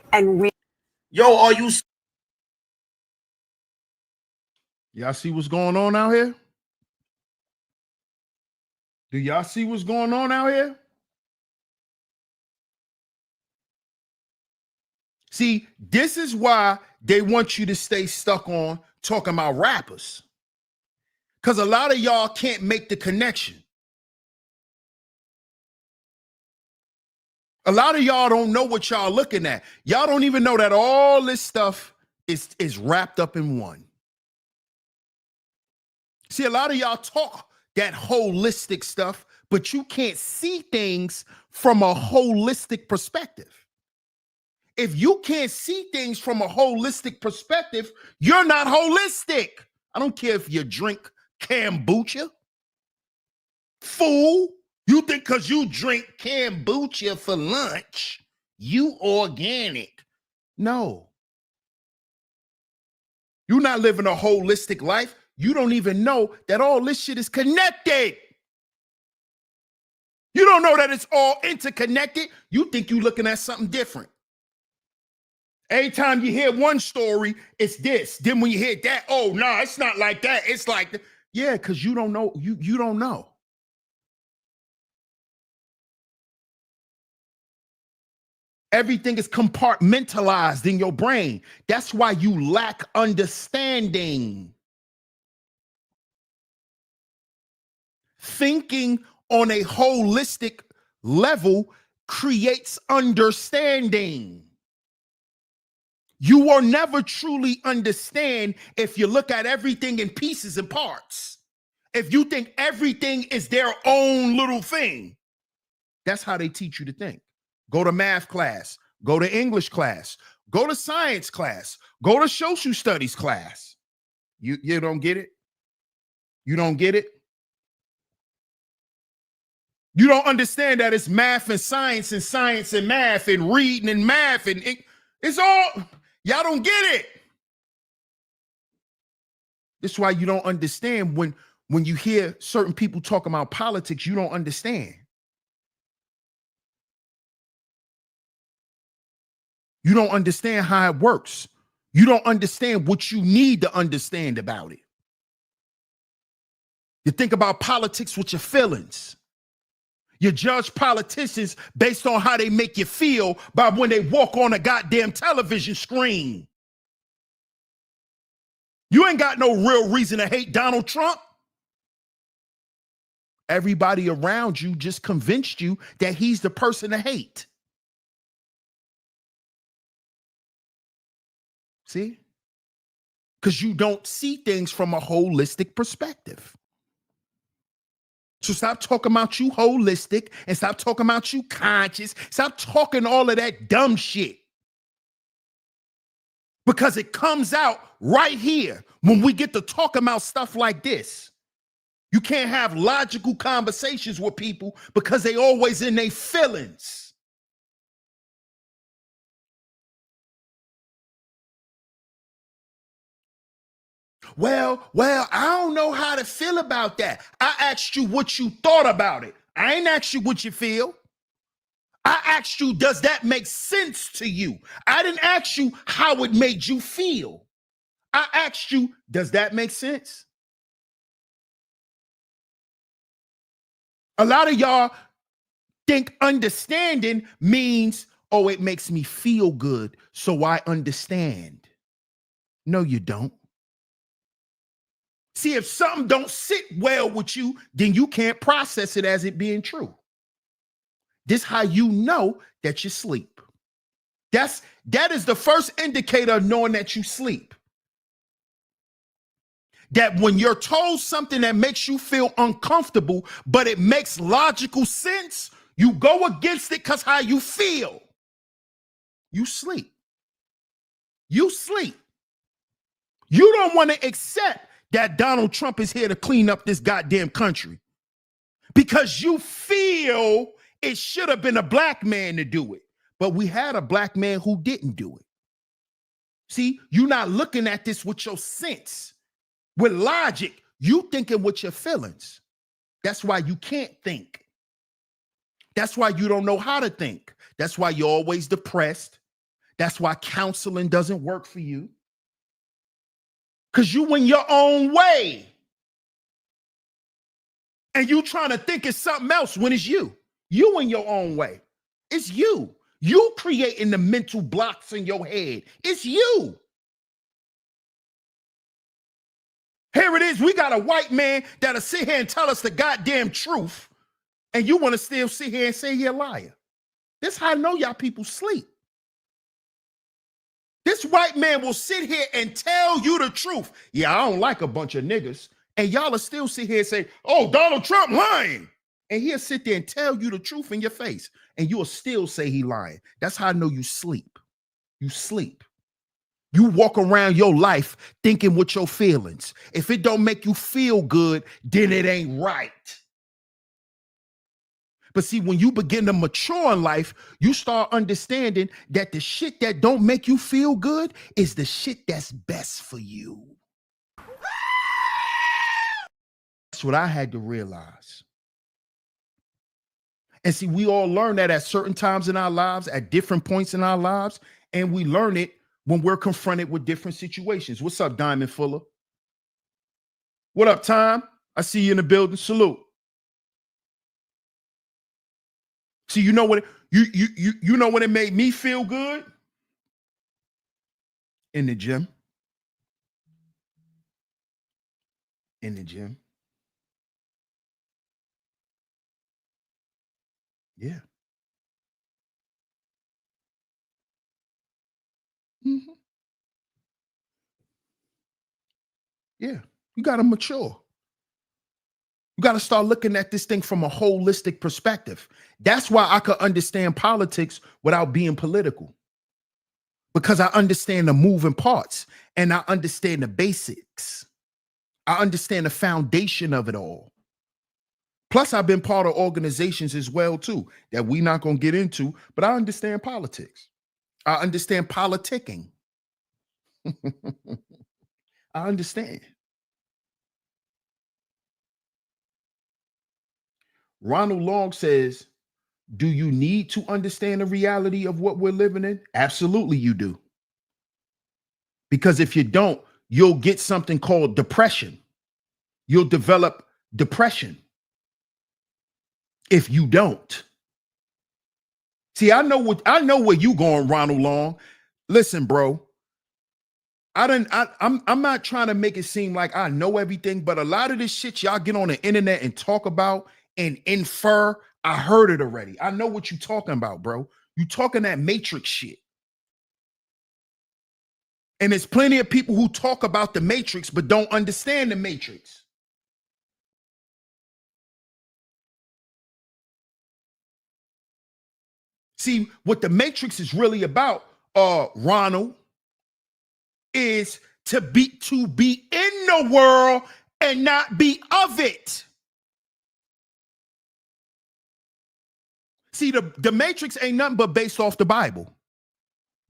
Yo, are you? Y'all see what's going on out here? Do y'all see what's going on out here? See, this is why they want you to stay stuck on talking about rappers. Because a lot of y'all can't make the connection. A lot of y'all don't know what y'all looking at. Y'all don't even know that all this stuff is wrapped up in one. See, a lot of y'all talk that holistic stuff, but you can't see things from a holistic perspective. If you can't see things from a holistic perspective, you're not holistic. I don't care if you drink kombucha. Fool, you think because you drink kombucha for lunch, you organic. No. You're not living a holistic life. You don't even know that all this shit is connected. You don't know that it's all interconnected. You think you're looking at something different. Every time you hear one story, it's this. Then when you hear that, oh, no, it's not like that. It's like that. Yeah, because you don't know. You don't know. Everything is compartmentalized in your brain. That's why you lack understanding. Thinking on a holistic level creates understanding. You will never truly understand if you look at everything in pieces and parts. If you think everything is their own little thing, that's how they teach you to think. Go to math class, go to English class, go to science class, go to social studies class. You don't get it? You don't get it? You don't understand that it's math and science and math and reading and math and it's all, y'all don't get it. This is why you don't understand when you hear certain people talking about politics, you don't understand. You don't understand how it works. You don't understand what you need to understand about it. You think about politics with your feelings. You judge politicians based on how they make you feel by when they walk on a goddamn television screen. You ain't got no real reason to hate Donald Trump. Everybody around you just convinced you that he's the person to hate. See? Because you don't see things from a holistic perspective. So stop talking about you holistic and stop talking about you conscious. Stop talking all of that dumb shit. Because it comes out right here when we get to talk about stuff like this. You can't have logical conversations with people because they always in their feelings. Well, I don't know how to feel about that. I asked you what you thought about it. I ain't asked you what you feel. I asked you, does that make sense to you? I didn't ask you how it made you feel. I asked you, does that make sense? A lot of y'all think understanding means, oh, it makes me feel good, so I understand. No, you don't. See, if something don't sit well with you, then you can't process it as it being true. This is how you know that you sleep. That is the first indicator of knowing that you sleep. That when you're told something that makes you feel uncomfortable, but it makes logical sense, you go against it because how you feel. You sleep. You sleep. You don't want to accept that Donald Trump is here to clean up this goddamn country because you feel it should have been a black man to do it. But we had a black man who didn't do it. See, you're not looking at this with your sense, with logic. You thinking with your feelings. That's why you can't think. That's why you don't know how to think. That's why you're always depressed. That's why counseling doesn't work for you. Because you in your own way. And you trying to think it's something else when it's you. You in your own way. It's you. You creating the mental blocks in your head. It's you. Here it is. We got a white man that'll sit here and tell us the goddamn truth. And you want to still sit here and say you're a liar. This is how I know y'all people sleep. This white man will sit here and tell you the truth. Yeah, I don't like a bunch of niggas. And y'all will still sit here and say, oh, Donald Trump lying. And he'll sit there and tell you the truth in your face. And you'll still say he lying. That's how I know you sleep. You sleep. You walk around your life thinking with your feelings. If it don't make you feel good, then it ain't right. But see, when you begin to mature in life, you start understanding that the shit that don't make you feel good is the shit that's best for you. That's what I had to realize. And see, we all learn that at certain times in our lives, at different points in our lives, and we learn it when we're confronted with different situations. What's up, Diamond Fuller? What up, Tom? I see you in the building. Salute. See, you know what you know what it made me feel good? In the gym. In the gym. Yeah. Mhm. Yeah. You got to mature. You got to start looking at this thing from a holistic perspective. That's why I could understand politics without being political. Because I understand the moving parts and I understand the basics. I understand the foundation of it all. Plus, I've been part of organizations as well, too, that we're not going to get into, but I understand politics. I understand politicking. I understand. Ronald Long says, do you need to understand the reality of what we're living in? Absolutely, you do. Because if you don't, you'll get something called depression. You'll develop depression if you don't. See, I know where you going, Ronald Long. Listen, bro. I'm not trying to make it seem like I know everything, but a lot of this shit y'all get on the internet and talk about and infer, I heard it already. I know what you talking about, bro. You talking that matrix shit. And there's plenty of people who talk about the matrix but don't understand the matrix. See, what the matrix is really about, Ronald, is to be in the world and not be of it. See, the matrix ain't nothing but based off the Bible.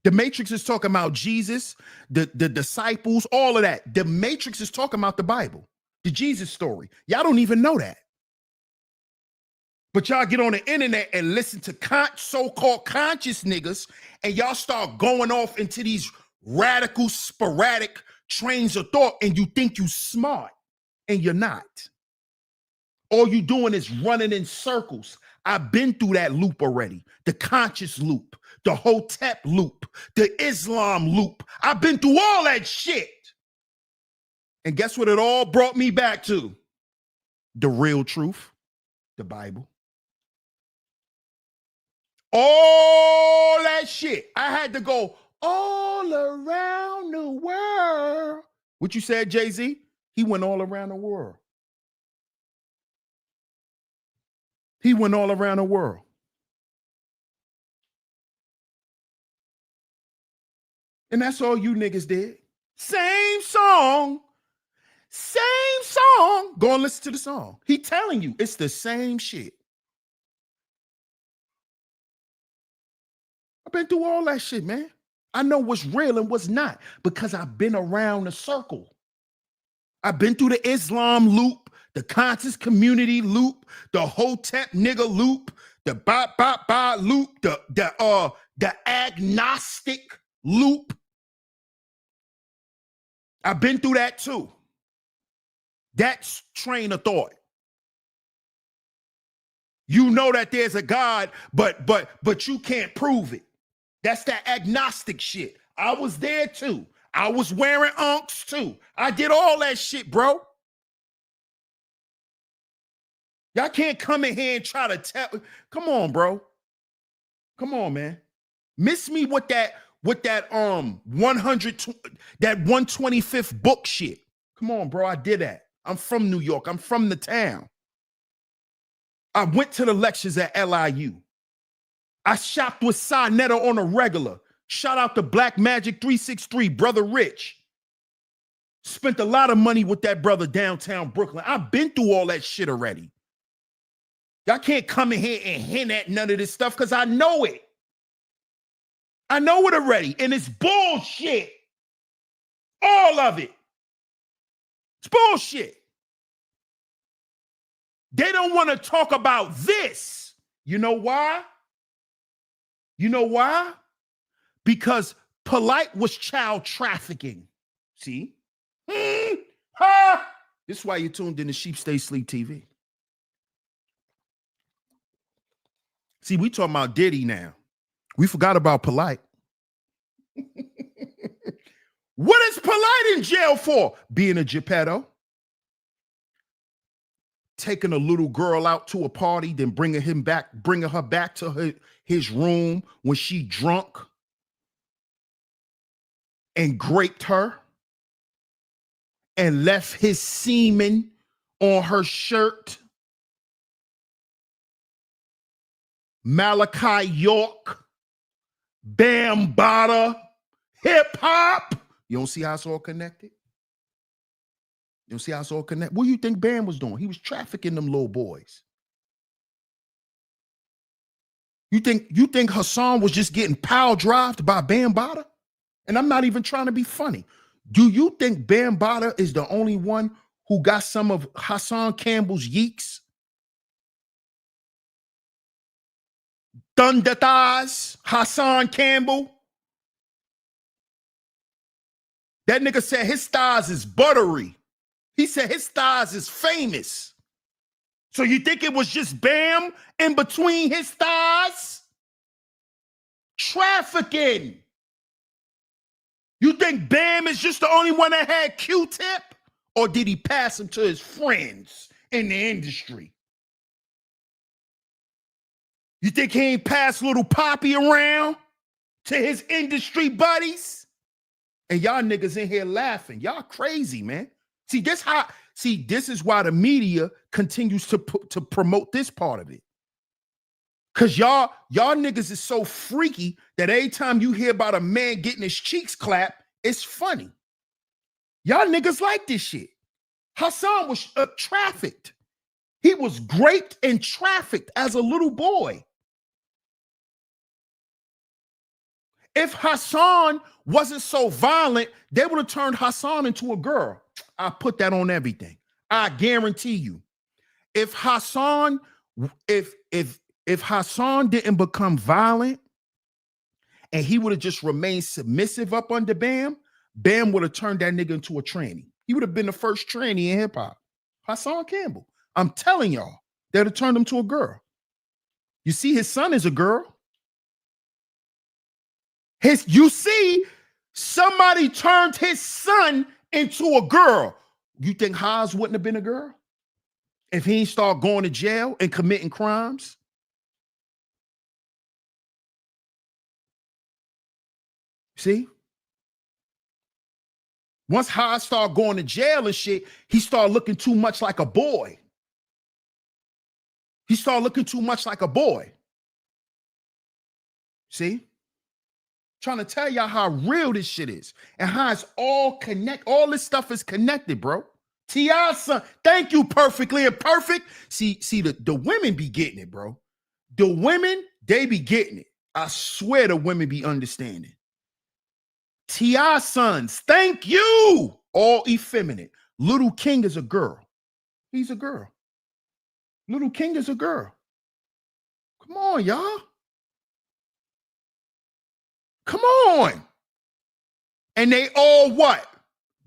The matrix is talking about Jesus, the disciples, all of that. The matrix is talking about the Bible, the Jesus story. Y'all don't even know that. But y'all get on the internet and listen to so-called conscious niggas, and y'all start going off into these radical, sporadic trains of thought, and you think you smart, and you're not. All you doing is running in circles. I've been through that loop already. The conscious loop, the Hotep loop, the Islam loop. I've been through all that shit. And guess what it all brought me back to? The real truth, the Bible. All that shit. I had to go all around the world. What you said, Jay-Z? He went all around the world. He went all around the world. And that's all you niggas did. Same song. Same song. Go and listen to the song. He telling you it's the same shit. I've been through all that shit, man. I know what's real and what's not because I've been around the circle. I've been through the Islam loop, the conscious community loop, the Hotep nigga loop, the ba loop, the agnostic loop. I've been through that too. That's train of thought. You know that there's a God, but you can't prove it. That's that agnostic shit. I was there too. I was wearing unks too. I did all that shit, bro. Y'all can't come in here and try to tell. Come on, bro. Come on, man. Miss me with that 125th book shit. Come on, bro. I did that. I'm from New York. I'm from the town. I went to the lectures at LIU. I shopped with Sinetta on a regular. Shout out to Black Magic 363, Brother Rich. Spent a lot of money with that brother downtown Brooklyn. I've been through all that shit already. Y'all can't come in here and hint at none of this stuff because I know it. I know it already. And it's bullshit. All of it. It's bullshit. They don't want to talk about this. You know why? You know why? Because Polite was child trafficking. See? Ha! This is why you tuned in to Sheep Stay Sleep TV. See, we talking about Diddy now. We forgot about Polite. What is Polite in jail for? Being a Geppetto. Taking a little girl out to a party, then bringing her back to his room when she drunk and raped her and left his semen on her shirt. Malachi York, Bambaataa, hip hop. You don't see how it's all connected? You don't see how it's all connected? What do you think Bam was doing? He was trafficking them little boys. You think Hassan was just getting power drived by Bambaataa? And I'm not even trying to be funny. Do you think Bambaataa is the only one who got some of Hassan Campbell's yeeks? Thunder thighs, Hassan Campbell. That nigga said his thighs is buttery. He said his thighs is famous. So you think it was just Bam in between his thighs? Trafficking. You think Bam is just the only one that had Q-tip? Or did he pass him to his friends in the industry? You think he ain't passed little Poppy around to his industry buddies? And y'all niggas in here laughing. Y'all crazy, man. See, this is why the media continues to promote this part of it. Cause y'all niggas is so freaky that every time you hear about a man getting his cheeks clapped, it's funny. Y'all niggas like this shit. Hassan was trafficked. He was raped and trafficked as a little boy. If Hassan wasn't so violent, they would have turned Hassan into a girl. I put that on everything. I guarantee you. If Hassan didn't become violent and he would have just remained submissive up under Bam, Bam would have turned that nigga into a tranny. He would have been the first tranny in hip hop. Hassan Campbell. I'm telling y'all, they'd have turned him to a girl. You see, his son is a girl. You see, somebody turned his son into a girl. You think Haas wouldn't have been a girl if he ain't start going to jail and committing crimes? See? Once Haas started going to jail and shit, he started looking too much like a boy. He started looking too much like a boy. See? Trying to tell y'all how real this shit is and how it's all connected. All this stuff is connected, bro. T.I.'s son, thank you, Perfectly Imperfect. See, the women be getting it, bro. The women, they be getting it. I swear the women be understanding. T.I.'s sons, thank you. All effeminate. Little King is a girl. He's a girl. Little King is a girl. Come on, y'all. Come on. And they all what?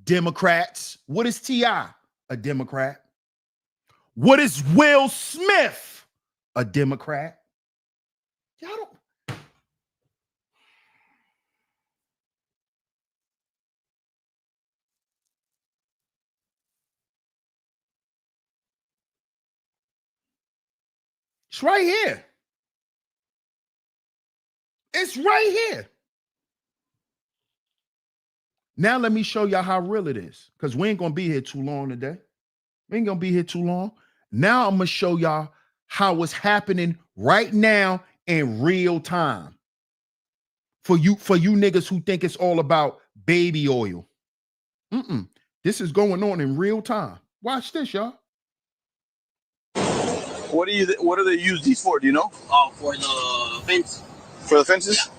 Democrats. What is T.I.? A Democrat. What is Will Smith? A Democrat. Y'all don't. It's right here. It's right here. Now let me show y'all how real it is, because we ain't going to be here too long today. We ain't going to be here too long. Now I'm going to show y'all how it's happening right now in real time. For you niggas who think it's all about baby oil. This is going on in real time. Watch this, y'all. What do they use these for? Do you know? For the fence. For the fences? Yeah.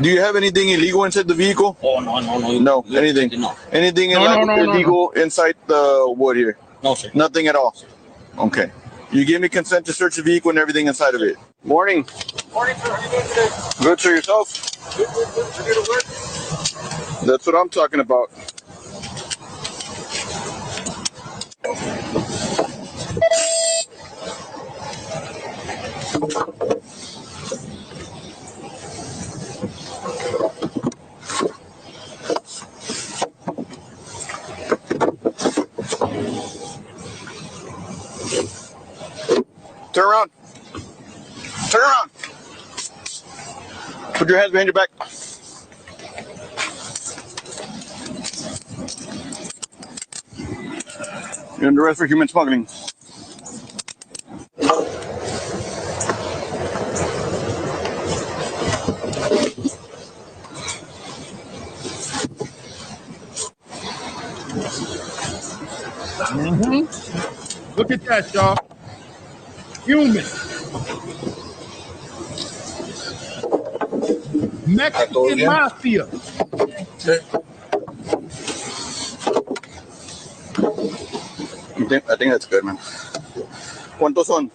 Do you have anything illegal inside the vehicle? Oh, no. No, anything? No. Anything illegal inside the wood here? No, sir. Nothing at all? Okay. You gave me consent to search the vehicle and everything inside of it? Morning. Morning, sir. How you doing today? Good, sir. Yourself? Good. Ready to work? That's what I'm talking about. Turn around. Turn around. Put your hands behind your back. You're under arrest for human smuggling. Look at that, y'all. Human. Mexican mafia. I think that's good, man. ¿Cuántos son?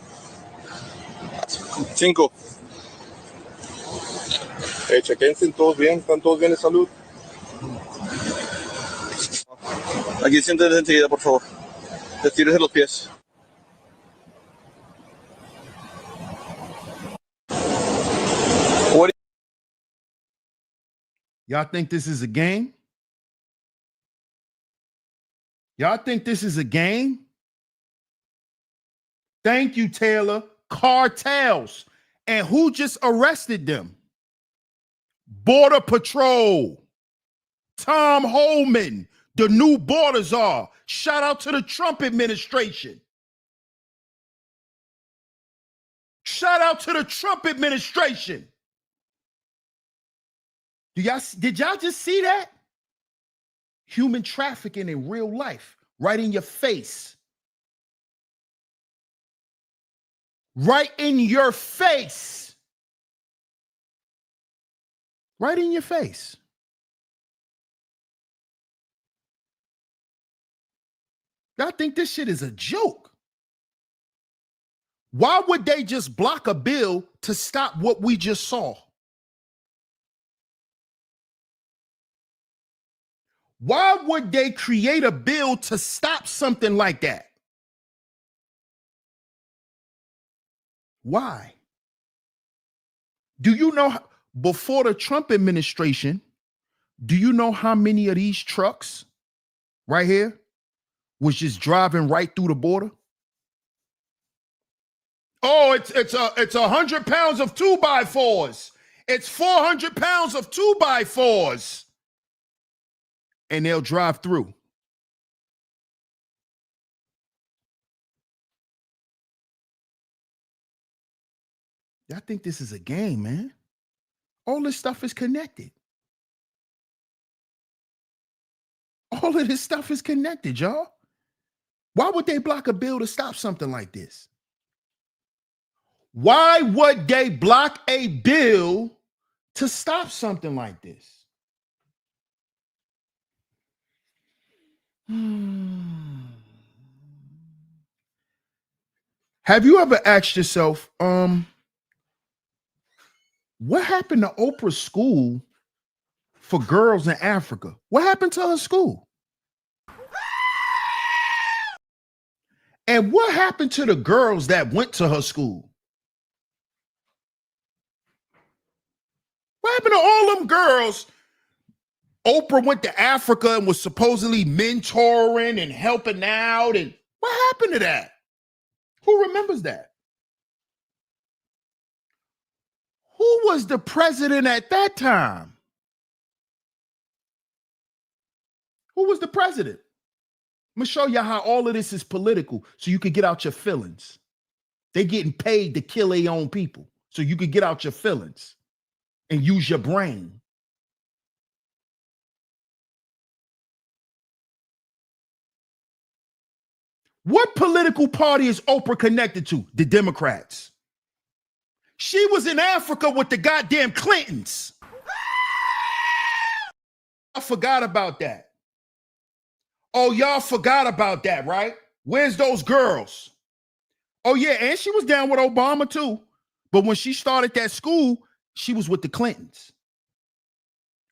5. Chequense todos bien, están todos bien de salud. Aquí siéntense enseguida, por favor. Estírese los pies. What? Y'all think this is a game? Y'all think this is a game? Thank you, Taylor. Cartels. And who just arrested them? Border Patrol. Tom Holman, the new border czar. Shout out to the Trump administration. Shout out to the Trump administration. Did y'all just see that? Human trafficking in real life, right in your face. Right in your face. Right in your face. Y'all think this shit is a joke? Why would they just block a bill to stop what we just saw? Why would they create a bill to stop something like that? Why? Do you know, before the Trump administration, do you know how many of these trucks right here was just driving right through the border? Oh, it's 100 pounds of 2x4s. It's 400 pounds of 2x4s. And they'll drive through. I think this is a game, man. All this stuff is connected. All of this stuff is connected, y'all. Why would they block a bill to stop something like this? Why would they block a bill to stop something like this? Have you ever asked yourself, what happened to Oprah's school for girls in Africa? What happened to her school? And what happened to the girls that went to her school? What happened to all them girls? Oprah went to Africa and was supposedly mentoring and helping out. And what happened to that? Who remembers that? Who was the president at that time? Who was the president? I'm going to show you how all of this is political so you can get out your feelings. They're getting paid to kill their own people so you can get out your feelings and use your brain. What political party is Oprah connected to? The Democrats. She was in Africa with the goddamn Clintons. I forgot about that. Oh, y'all forgot about that, right? Where's those girls? Oh, yeah, and she was down with Obama, too. But when she started that school, she was with the Clintons.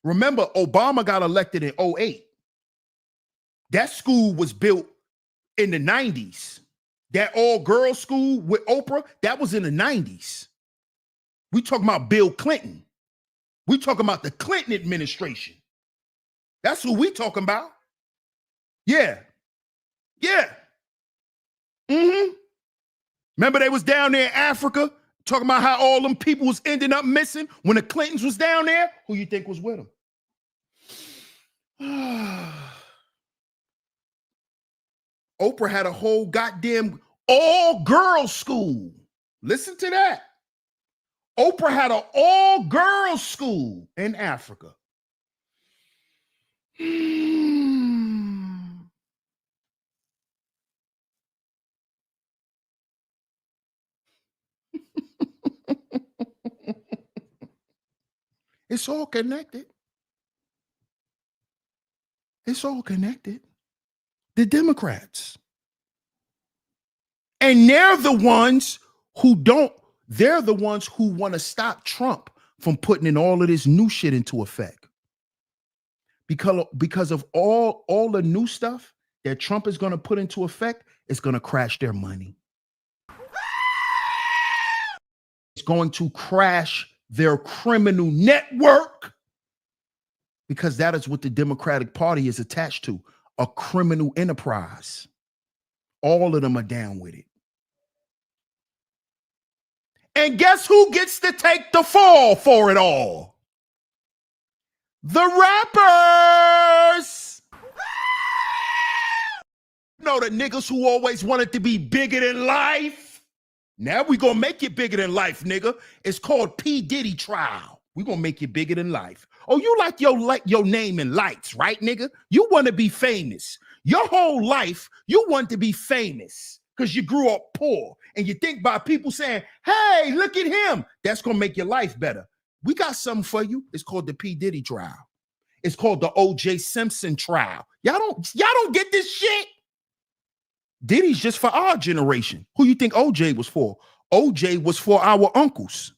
Remember, Obama got elected in 2008. That school was built in the 90s. That all-girls school with Oprah, that was in the 90s. We talking about Bill Clinton. We talking about the Clinton administration. That's who we talking about. Yeah. Yeah. Mm-hmm. Remember they was down there in Africa talking about how all them people was ending up missing when the Clintons was down there? Who you think was with them? Oprah had a whole goddamn all-girls school. Listen to that. Oprah had an all-girls school in Africa. It's all connected. It's all connected. The Democrats. And they're the ones who want to stop Trump from putting in all of this new shit into effect. Because of all the new stuff that Trump is going to put into effect, it's going to crash their money. It's going to crash their criminal network, because that is what the Democratic Party is attached to, a criminal enterprise. All of them are down with it. And guess who gets to take the fall for it all? The rappers. You know, the niggas who always wanted to be bigger than life. Now we gonna make it bigger than life, nigga. It's called P. Diddy trial. We gonna make it bigger than life. Oh, you like your name in lights, right, nigga? You want to be famous. Your whole life, you want to be famous because you grew up poor. And you think by people saying, hey, look at him, that's gonna make your life better. We got something for you. It's called the P. Diddy trial. It's called the O.J. Simpson trial. Y'all don't get this shit. Diddy's just for our generation. Who you think OJ was for? OJ was for our uncles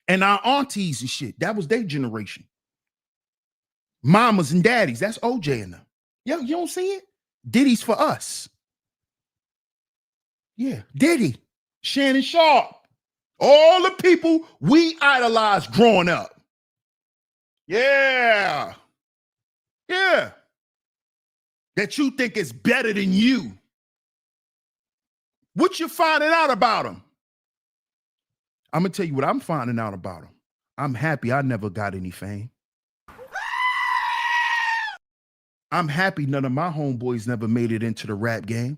and our aunties and shit. That was their generation. Mamas and daddies. That's OJ in them. Yo, you don't see it? Diddy's for us. Yeah, Diddy, Shannon Sharp, all the people we idolized growing up. Yeah. Yeah. That you think is better than you. What you finding out about them? I'm going to tell you what I'm finding out about them. I'm happy I never got any fame. I'm happy none of my homeboys never made it into the rap game,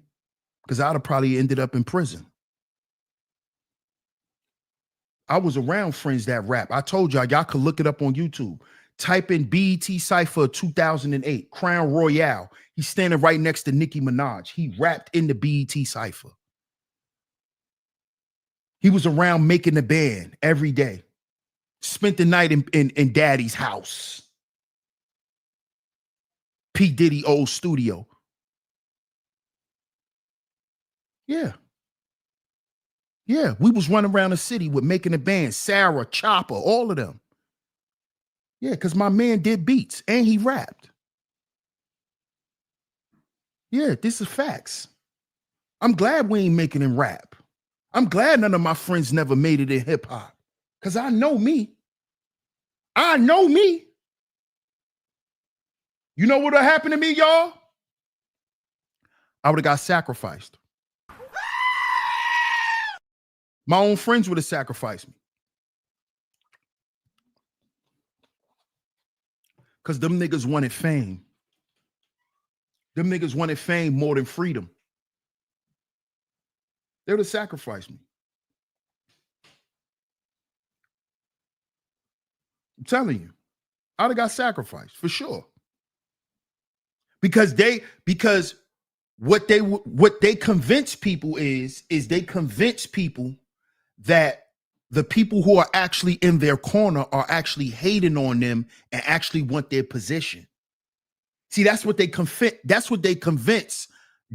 because I'd have probably ended up in prison. I was around friends that rap. I told y'all could look it up on YouTube. Type in BET Cypher 2008, Crown Royale. He's standing right next to Nicki Minaj. He rapped in the BET Cypher. He was around making the band every day. Spent the night in Daddy's house. P. Diddy old studio. Yeah. Yeah, we was running around the city with making the band. Sarah, Chopper, all of them. Yeah, because my man did beats and he rapped. Yeah, this is facts. I'm glad we ain't making him rap. I'm glad none of my friends never made it in hip hop, because I know me. I know me. You know what would have happened to me, y'all? I would have got sacrificed. My own friends would have sacrificed me. Because them niggas wanted fame. Them niggas wanted fame more than freedom. They would have sacrificed me. I'm telling you, I'd have got sacrificed for sure. Because what they convince people is they convince people that the people who are actually in their corner are actually hating on them and actually want their position. See, that's what they convince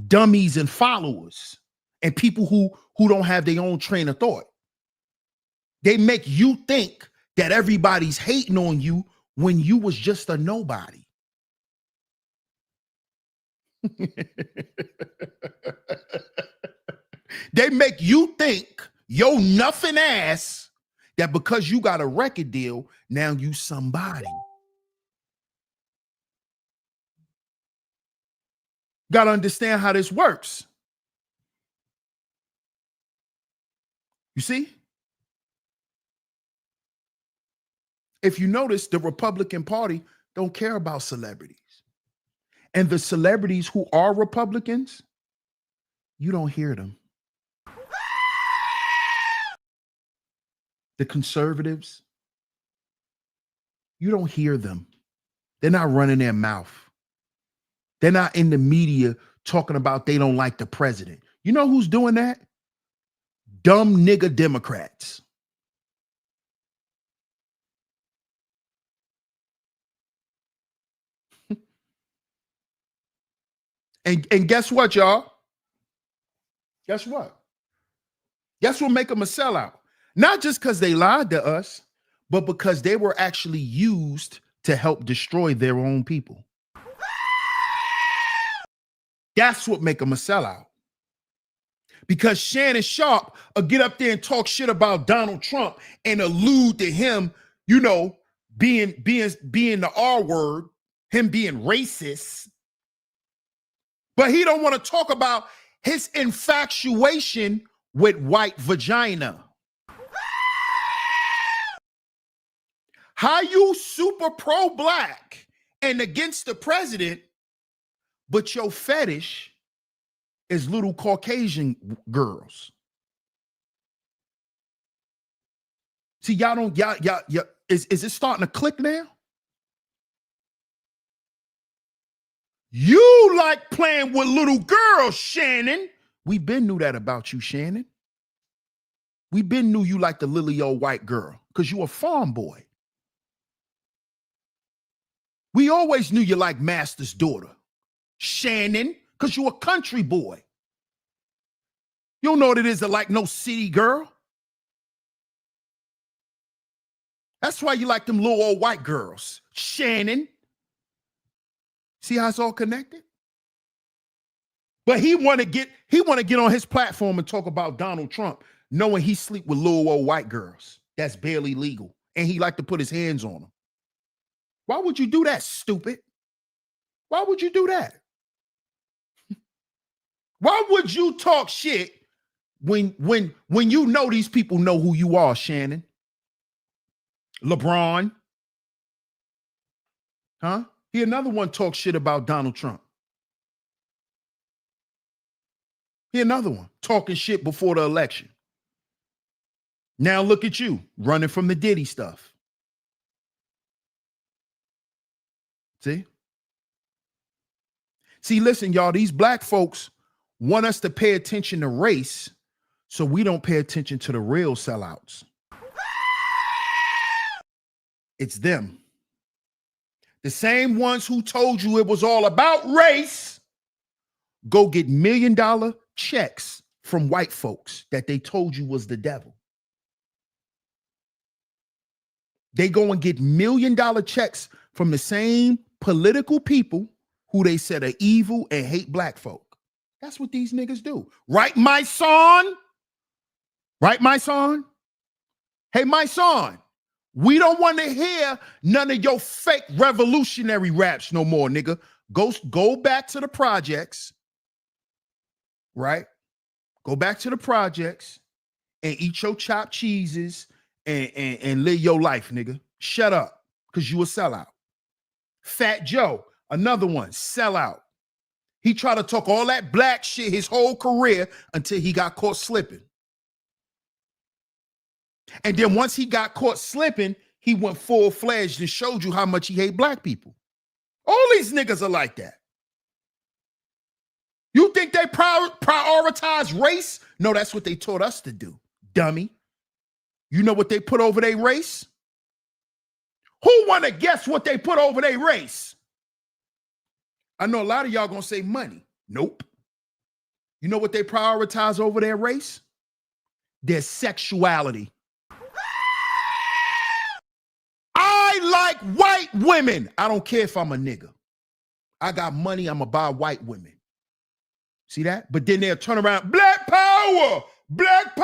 dummies and followers and people who don't have their own train of thought. They make you think that everybody's hating on you when you was just a nobody. They make you think yo nothing ass that because you got a record deal, now you somebody. Got to understand how this works. You see? If you notice, the Republican Party don't care about celebrities. And the celebrities who are Republicans, you don't hear them. The conservatives, you don't hear them. They're not running their mouth. They're not in the media talking about they don't like the president. You know who's doing that? Dumb nigga Democrats. And guess what, y'all? Guess what? Guess what make them a sellout? Not just because they lied to us, but because they were actually used to help destroy their own people. That's what make them a sellout. Because Shannon Sharp will get up there and talk shit about Donald Trump and allude to him, you know, being the R word, him being racist. But he don't want to talk about his infatuation with white vagina. How you super pro-black and against the president, but your fetish is little Caucasian girls. See, y'all don't, y'all, is it starting to click now? You like playing with little girls, Shannon. We been knew that about you, Shannon. We been knew you like the lily old white girl because you a farm boy. We always knew you like Master's daughter, Shannon, because you a country boy. You don't know what it is to like no city girl. That's why you like them little old white girls, Shannon. See how it's all connected? But he want to get on his platform and talk about Donald Trump, knowing he sleep with little old white girls. That's barely legal. And he like to put his hands on them. Why would you do that, stupid? Why would you do that? Why would you talk shit when you know these people know who you are, Shannon? LeBron? Huh? He another one talk shit about Donald Trump. He another one talking shit before the election. Now look at you running from the Diddy stuff. See, listen, y'all, these black folks want us to pay attention to race so we don't pay attention to the real sellouts. It's them. The same ones who told you it was all about race go get $1 million checks from white folks that they told you was the devil. They go and get $1 million checks from the same political people who they said are evil and hate black folk. That's what these niggas do. Right, my son? Right, my son? Hey, my son, we don't want to hear none of your fake revolutionary raps no more, nigga. Go back to the projects, right? Go back to the projects and eat your chopped cheeses and live your life, nigga. Shut up, because you a sellout. Fat Joe, another one, sellout. He tried to talk all that black shit his whole career until he got caught slipping. And then once he got caught slipping, he went full-fledged and showed you how much he hate black people. All these niggas are like that. You think they prioritize race? No, that's what they taught us to do, dummy. You know what they put over their race? Who want to guess what they put over their race? I know a lot of y'all gonna say money. Nope. You know what they prioritize over their race? Their sexuality. white women. I don't care if I'm a nigga. I got money, I'm gonna buy white women. See that? But then they'll turn around, black power, black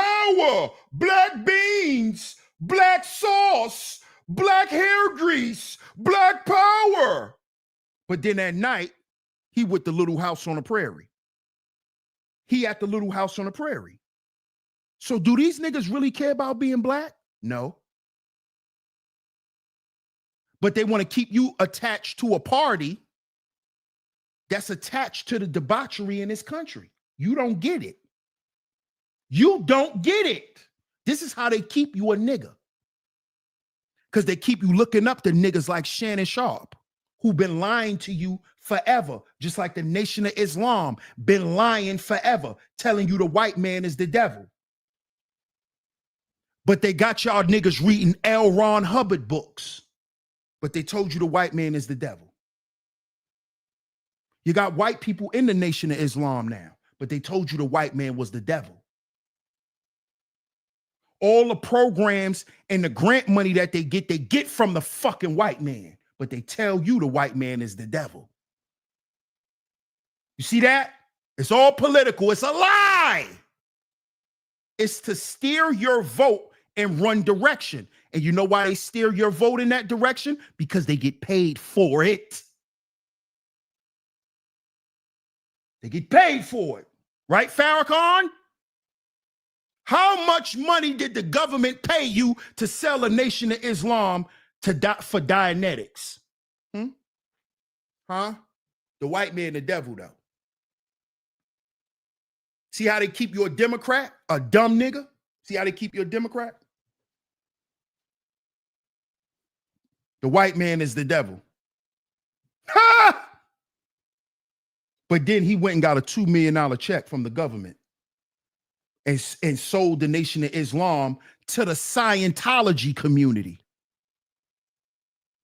beans, black sauce, black hair grease, black power. But then at night, he with the little house on the prairie. He at the little house on the prairie. So do these niggas really care about being black? No. But they want to keep you attached to a party that's attached to the debauchery in this country. You don't get it. You don't get it. This is how they keep you a nigga. Because they keep you looking up to niggas like Shannon Sharp, who've been lying to you forever, just like the Nation of Islam been lying forever, telling you the white man is the devil. But they got y'all niggas reading L. Ron Hubbard books, but they told you the white man is the devil. You got white people in the Nation of Islam now, but they told you the white man was the devil. All the programs and the grant money that they get from the fucking white man, but they tell you the white man is the devil. You see that? It's all political. It's a lie. It's to steer your vote and run direction. And you know why they steer your vote in that direction? Because they get paid for it. They get paid for it. Right, Farrakhan? How much money did the government pay you to sell a Nation of Islam for Dianetics? Huh? The white man, the devil, though. See how they keep you a Democrat? A dumb nigga? See how they keep you a Democrat? The white man is the devil. Ha! But then he went and got a $2 million check from the government and sold the Nation of Islam to the Scientology community.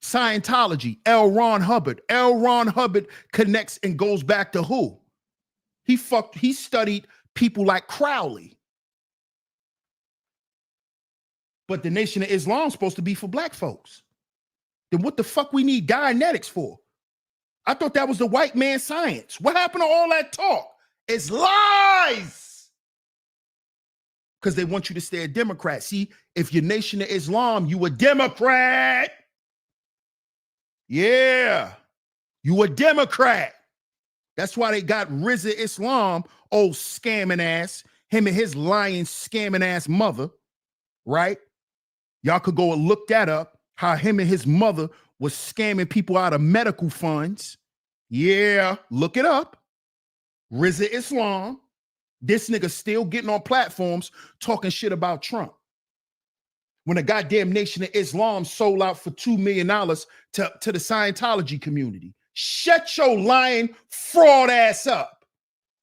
Scientology, L. Ron Hubbard. L. Ron Hubbard connects and goes back to who? He studied people like Crowley. But the Nation of Islam is supposed to be for black folks. Then what the fuck we need Dianetics for? I thought that was the white man science. What happened to all that talk? It's lies. Because they want you to stay a Democrat. See, if you're Nation of Islam, you a Democrat. Yeah, you a Democrat. That's why they got Rizza Islam, old scamming ass, him and his lying scamming ass mother, right? Y'all could go and look that up, how him and his mother was scamming people out of medical funds. Yeah, look it up. Rizza Islam. This nigga still getting on platforms talking shit about Trump. When a goddamn Nation of Islam sold out for $2 million to the Scientology community. Shut your lying fraud ass up.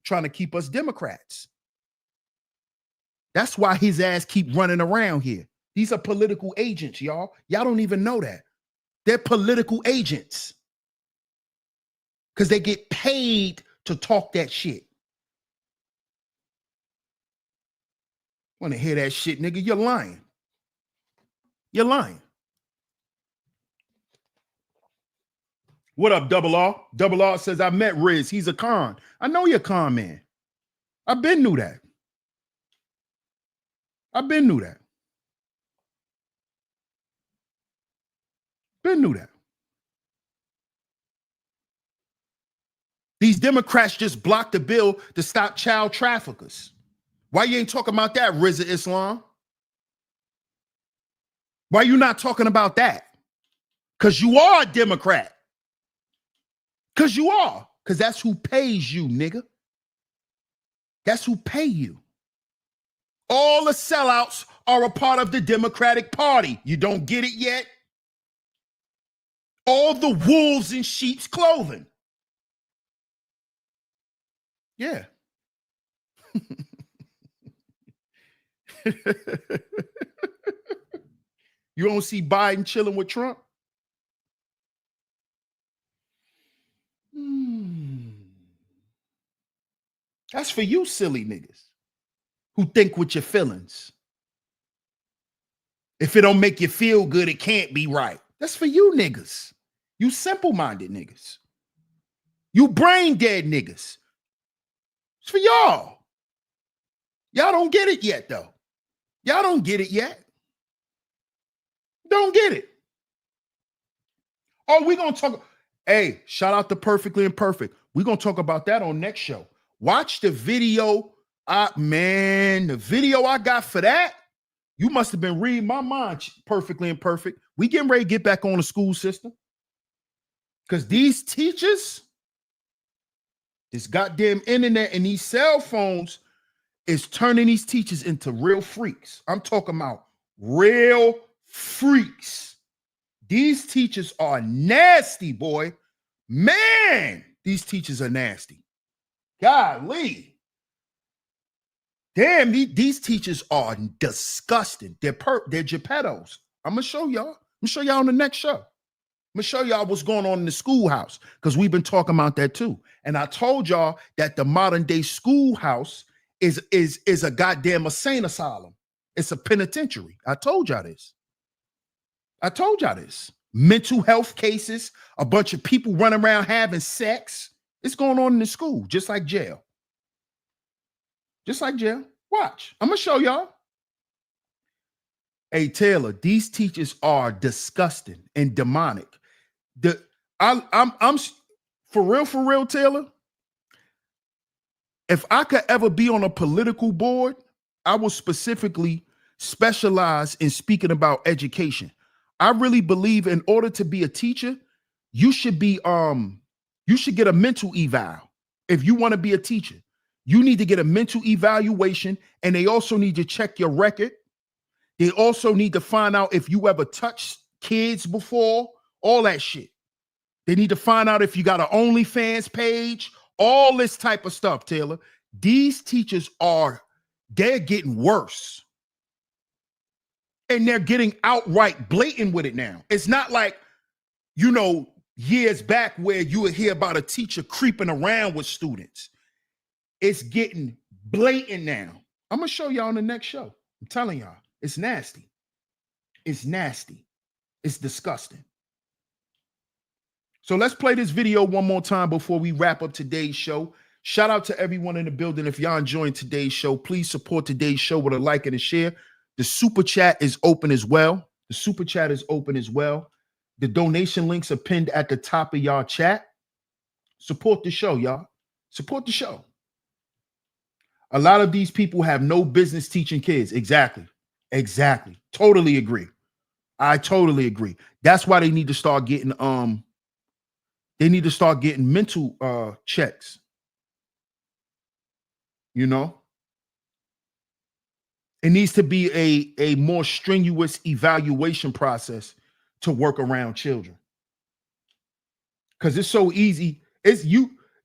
Trying to keep us Democrats. That's why his ass keep running around here. These are political agents, y'all. Y'all don't even know that. They're political agents. Because they get paid to talk that shit. Want to hear that shit, nigga? You're lying. You're lying. What up, Double R? Double R says, I met Riz. He's a con. I know you're a con man. I've been knew that. I've been knew that. Been knew that. These Democrats just blocked the bill to stop child traffickers. Why you ain't talking about that, Rizza Islam? Why you not talking about that? Because you are a Democrat. Because you are. Because that's who pays you, nigga. That's who pay you. All the sellouts are a part of the Democratic Party. You don't get it yet? All the wolves in sheep's clothing. Yeah. You don't see Biden chilling with Trump? That's for you silly niggas who think with your feelings. If it don't make you feel good, it can't be right. That's for you niggas. You simple-minded niggas. You brain-dead niggas. It's for y'all. Y'all don't get it yet, though. Y'all don't get it yet. Don't get it. Oh, we're going to talk. Hey, shout out to Perfectly Imperfect. We're going to talk about that on next show. Watch the video. Man, the video I got for that, you must have been reading my mind, Perfectly Imperfect. We getting ready to get back on the school system. Because these teachers, this goddamn internet and these cell phones is turning these teachers into real freaks. I'm talking about real freaks. These teachers are nasty, boy. Man, these teachers are nasty. Golly. Damn, these teachers are disgusting. They're Geppettos. I'm going to show y'all. I'm going to show y'all on the next show. I'm going to show y'all what's going on in the schoolhouse because we've been talking about that too. And I told y'all that the modern day schoolhouse is a goddamn insane asylum. It's a penitentiary. I told y'all this. Mental health cases, a bunch of people running around having sex. It's going on in the school, just like jail. Just like jail. Watch. I'm going to show y'all. Hey, Taylor, these teachers are disgusting and demonic. I'm for real, Taylor. If I could ever be on a political board, I will specifically specialize in speaking about education. I really believe in order to be a teacher, you should be you should get a mental eval. If you want to be a teacher, you need to get a mental evaluation, and they also need to check your record. They also need to find out if you ever touched kids before, all that shit. They need to find out if you got an OnlyFans page, all this type of stuff, Taylor. These teachers they're getting worse. And they're getting outright blatant with it now. It's not like, years back where you would hear about a teacher creeping around with students. It's getting blatant now. I'm going to show y'all on the next show. I'm telling y'all, it's nasty. It's nasty. It's disgusting. So let's play this video one more time before we wrap up today's show. Shout out to everyone in the building. If y'all enjoying today's show, please support today's show with a like and a share. The super chat is open as well. The donation links are pinned at the top of y'all chat. Support the show, y'all. Support the show. A lot of these people have no business teaching kids. Exactly. Totally agree. I totally agree. That's why they need to start getting mental checks. It needs to be a more strenuous evaluation process to work around children. Because it's so easy.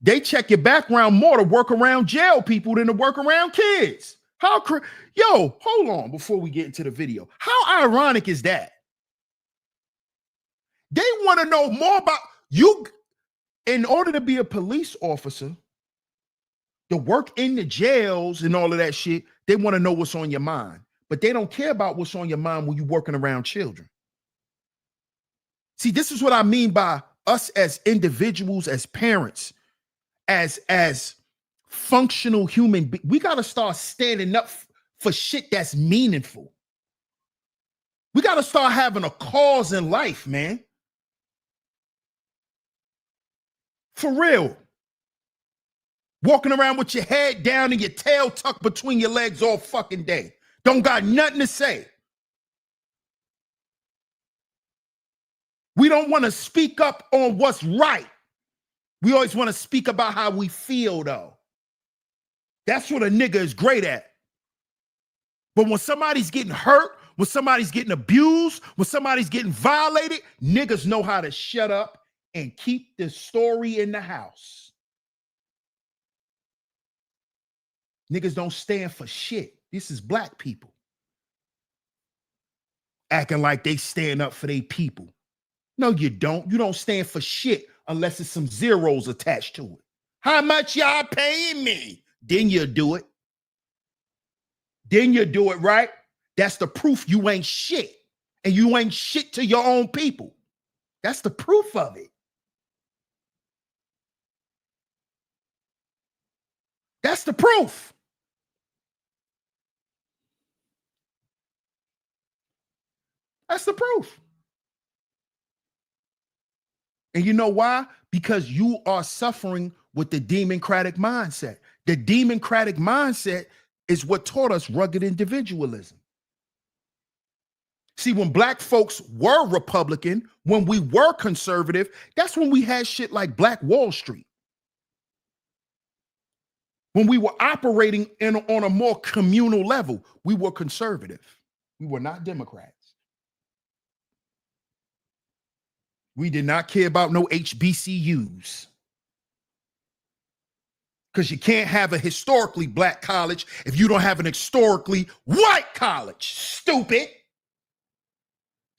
They check your background more to work around jail people than to work around kids. Hold on before we get into the video. How ironic is that? They want to know more about you. In order to be a police officer, to work in the jails and all of that shit, they want to know what's on your mind. But they don't care about what's on your mind when you're working around children. See, this is what I mean by us as individuals, as parents, as functional human beings. We got to start standing up for shit that's meaningful. We got to start having a cause in life, man. For real. Walking around with your head down and your tail tucked between your legs all fucking day. Don't got nothing to say. We don't want to speak up on what's right. We always want to speak about how we feel, though. That's what a nigga is great at. But when somebody's getting hurt, when somebody's getting abused, when somebody's getting violated, niggas know how to shut up and keep the story in the house. Niggas don't stand for shit. This is black people acting like they stand up for their people. No, you don't. You don't stand for shit unless it's some zeros attached to it. How much y'all paying me? Then you do it. Right? That's the proof you ain't shit. And you ain't shit to your own people. That's the proof of it. That's the proof. That's the proof. And you know why? Because you are suffering with the democratic mindset. The democratic mindset is what taught us rugged individualism. See, when black folks were Republican, when we were conservative, that's when we had shit like Black Wall Street. When we were operating on a more communal level, we were conservative. We were not Democrats. We did not care about no HBCUs. Because you can't have a historically black college if you don't have an historically white college. Stupid.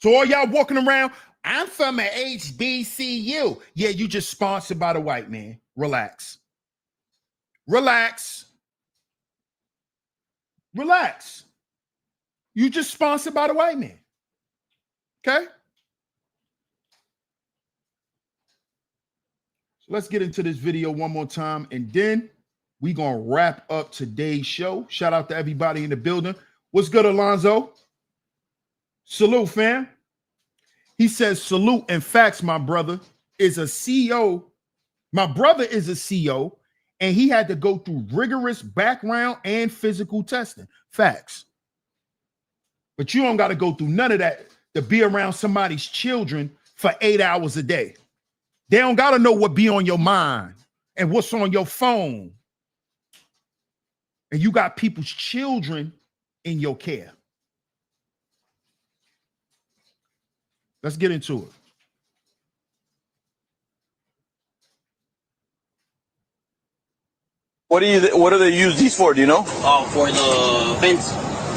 So all y'all walking around, I'm from an HBCU. Yeah, you just sponsored by the white man. Relax. Relax. Relax. You just sponsored by the white man. Okay? So let's get into this video one more time, and then we're going to wrap up today's show. Shout out to everybody in the building. What's good, Alonzo? Salute, fam. He says, salute and facts, my brother is a CEO. My brother is a CEO, and he had to go through rigorous background and physical testing. Facts. But you don't got to go through none of that to be around somebody's children for 8 hours a day. They don't got to know what be on your mind and what's on your phone. And you got people's children in your care. Let's get into it. What do they use these for? Do you know? For the fence.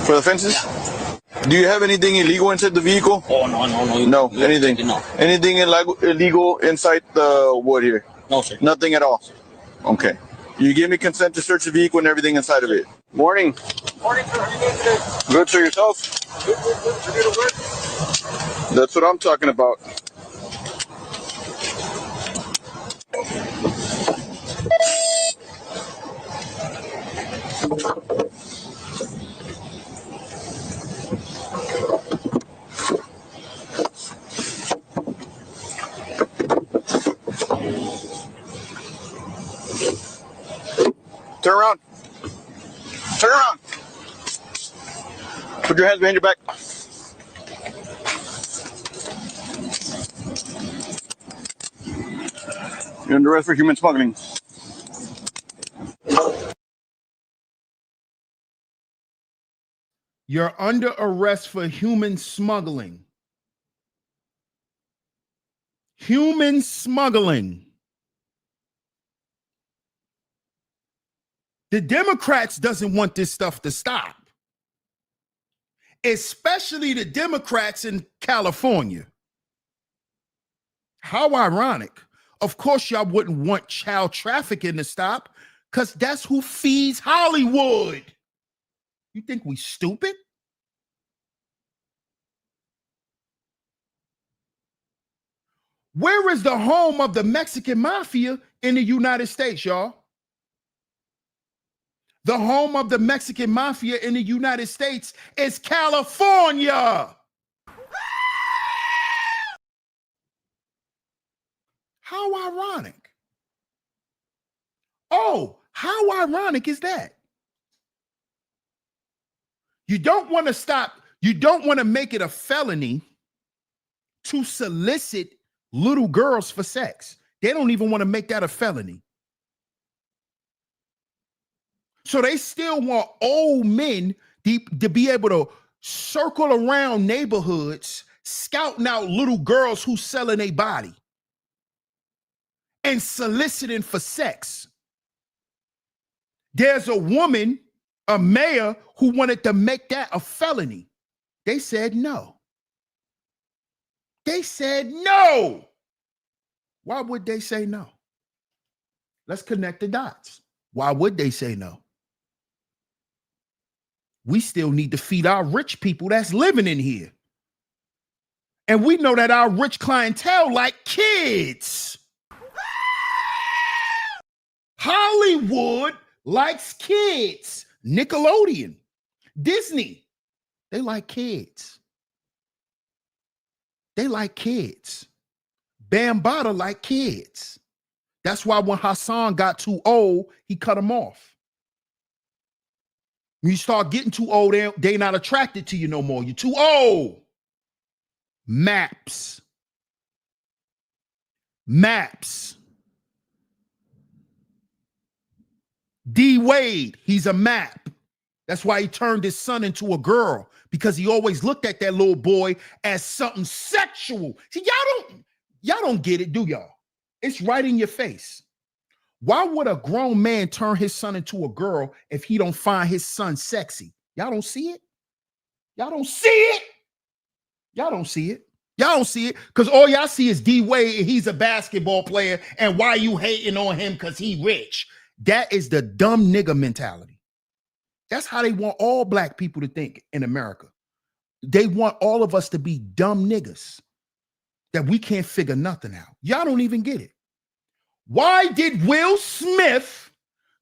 For the fences? Yeah. Do you have anything illegal inside the vehicle? Oh, no. No, anything? No. Anything illegal inside the wood here? No, sir. Nothing at all? Okay. You give me consent to search the vehicle and everything inside of it. Morning. Morning, sir. How are you doing today? Good, sir. Yourself? Good. You need to work? That's what I'm talking about. Turn around. Turn around. Put your hands behind your back. You're under arrest for human smuggling. You're under arrest for human smuggling. Human smuggling. The Democrats doesn't want this stuff to stop. Especially the Democrats in California. How ironic. Of course, y'all wouldn't want child trafficking to stop because that's who feeds Hollywood. You think we stupid? Where is the home of the Mexican mafia in the United States, y'all? The home of the Mexican mafia in the United States is California. How ironic. Oh, how ironic is that? You don't want to stop. You don't want to make it a felony to solicit little girls for sex. They don't even want to make that a felony. So they still want old men to be able to circle around neighborhoods, scouting out little girls who's selling their body and soliciting for sex. There's a woman, a mayor, who wanted to make that a felony. They said no. They said no. Why would they say no? Let's connect the dots. Why would they say no? We still need to feed our rich people that's living in here. And we know that our rich clientele like kids. Hollywood likes kids. Nickelodeon, Disney, they like kids. They like kids. Bambaataa like kids. That's why when Hassan got too old, he cut him off. When you start getting too old, they not attracted to you no more. You're too old. Maps. D Wade, he's a map. That's why he turned his son into a girl, because he always looked at that little boy as something sexual. See, y'all don't get it, do y'all? It's right in your face. Why would a grown man turn his son into a girl if he don't find his son sexy? Y'all don't see it? Y'all don't see it? Y'all don't see it. Y'all don't see it because all y'all see is D Wade and he's a basketball player, and why you hating on him because he rich? That is the dumb nigga mentality. That's how they want all black people to think in America. They want all of us to be dumb niggas that we can't figure nothing out. Y'all don't even get it. Why did Will Smith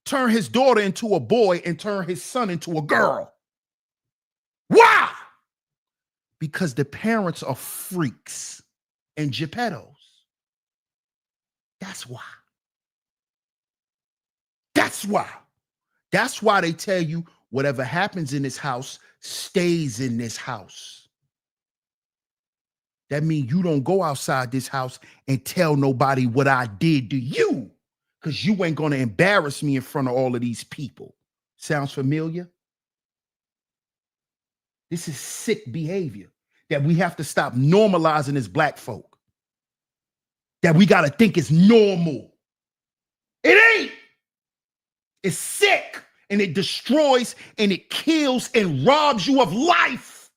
turn his daughter into a boy and turn his son into a girl? Why? Because the parents are freaks and Geppettos. That's why. That's why. That's why they tell you whatever happens in this house stays in this house. That means you don't go outside this house and tell nobody what I did to you, because you ain't going to embarrass me in front of all of these people. Sounds familiar? This is sick behavior that we have to stop normalizing as black folk. That we got to think is normal. It ain't. It's sick, and it destroys and it kills and robs you of life.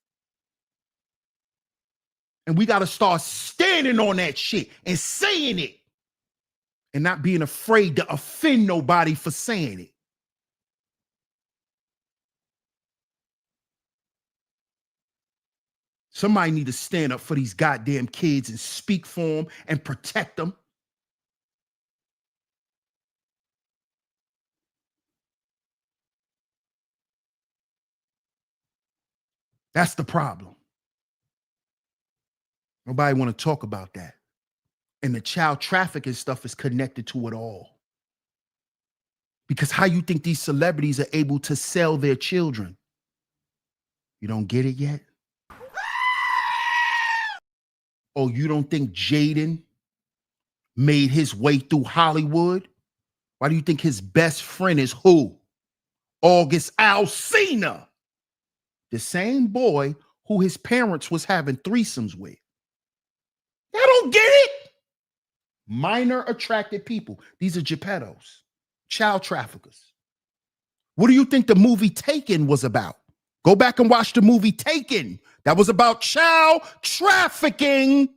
And we got to start standing on that shit and saying it and not being afraid to offend nobody for saying it. Somebody need to stand up for these goddamn kids and speak for them and protect them. That's the problem. Nobody want to talk about that. And the child trafficking stuff is connected to it all. Because how you think these celebrities are able to sell their children? You don't get it yet? Oh, you don't think Jaden made his way through Hollywood? Why do you think his best friend is who? August Alsina, the same boy who his parents was having threesomes with. Y'all don't get it? Minor attracted people. These are Geppettos, child traffickers. What do you think the movie Taken was about? Go back and watch the movie Taken. That was about child trafficking.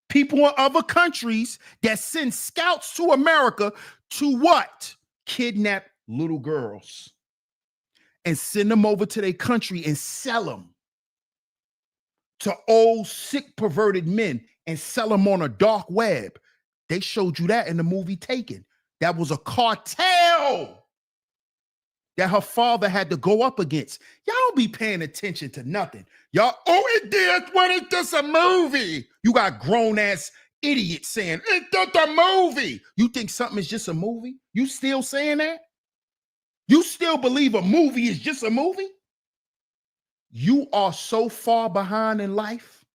People in other countries that send scouts to America to what? Kidnap little girls and send them over to their country and sell them to old, sick, perverted men and sell them on a dark web. They showed you that in the movie Taken. That was a cartel that her father had to go up against. Y'all don't be paying attention to nothing. Y'all, it did when it's just a movie. You got grown-ass idiots saying, it's just a movie. You think something is just a movie? You still saying that? You still believe a movie is just a movie? You are so far behind in life.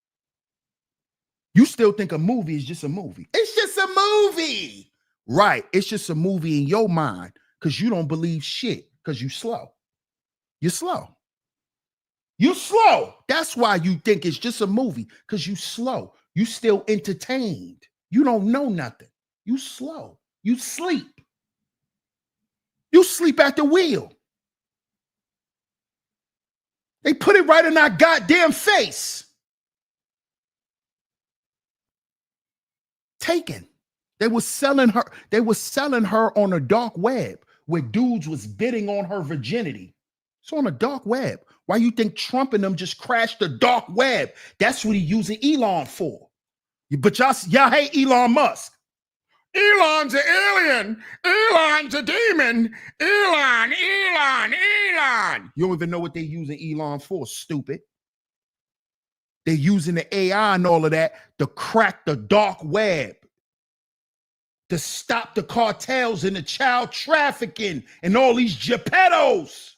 You still think a movie is just a movie. It's just a movie. Right. It's just a movie in your mind because you don't believe shit because you're slow. You're slow. You're slow. That's why you think it's just a movie, because you slow. You still entertained. You don't know nothing. You slow. You sleep. You sleep at the wheel. They put it right in our goddamn face. Taken. They were selling her. They were selling her on a dark web where dudes was bidding on her virginity. It's on the dark web. Why you think Trump and them just crashed the dark web? That's what he using Elon for. But y'all hate Elon Musk. Elon's an alien. Elon's a demon. Elon. You don't even know what they're using Elon for, stupid. They're using the AI and all of that to crack the dark web, to stop the cartels and the child trafficking and all these Geppettos.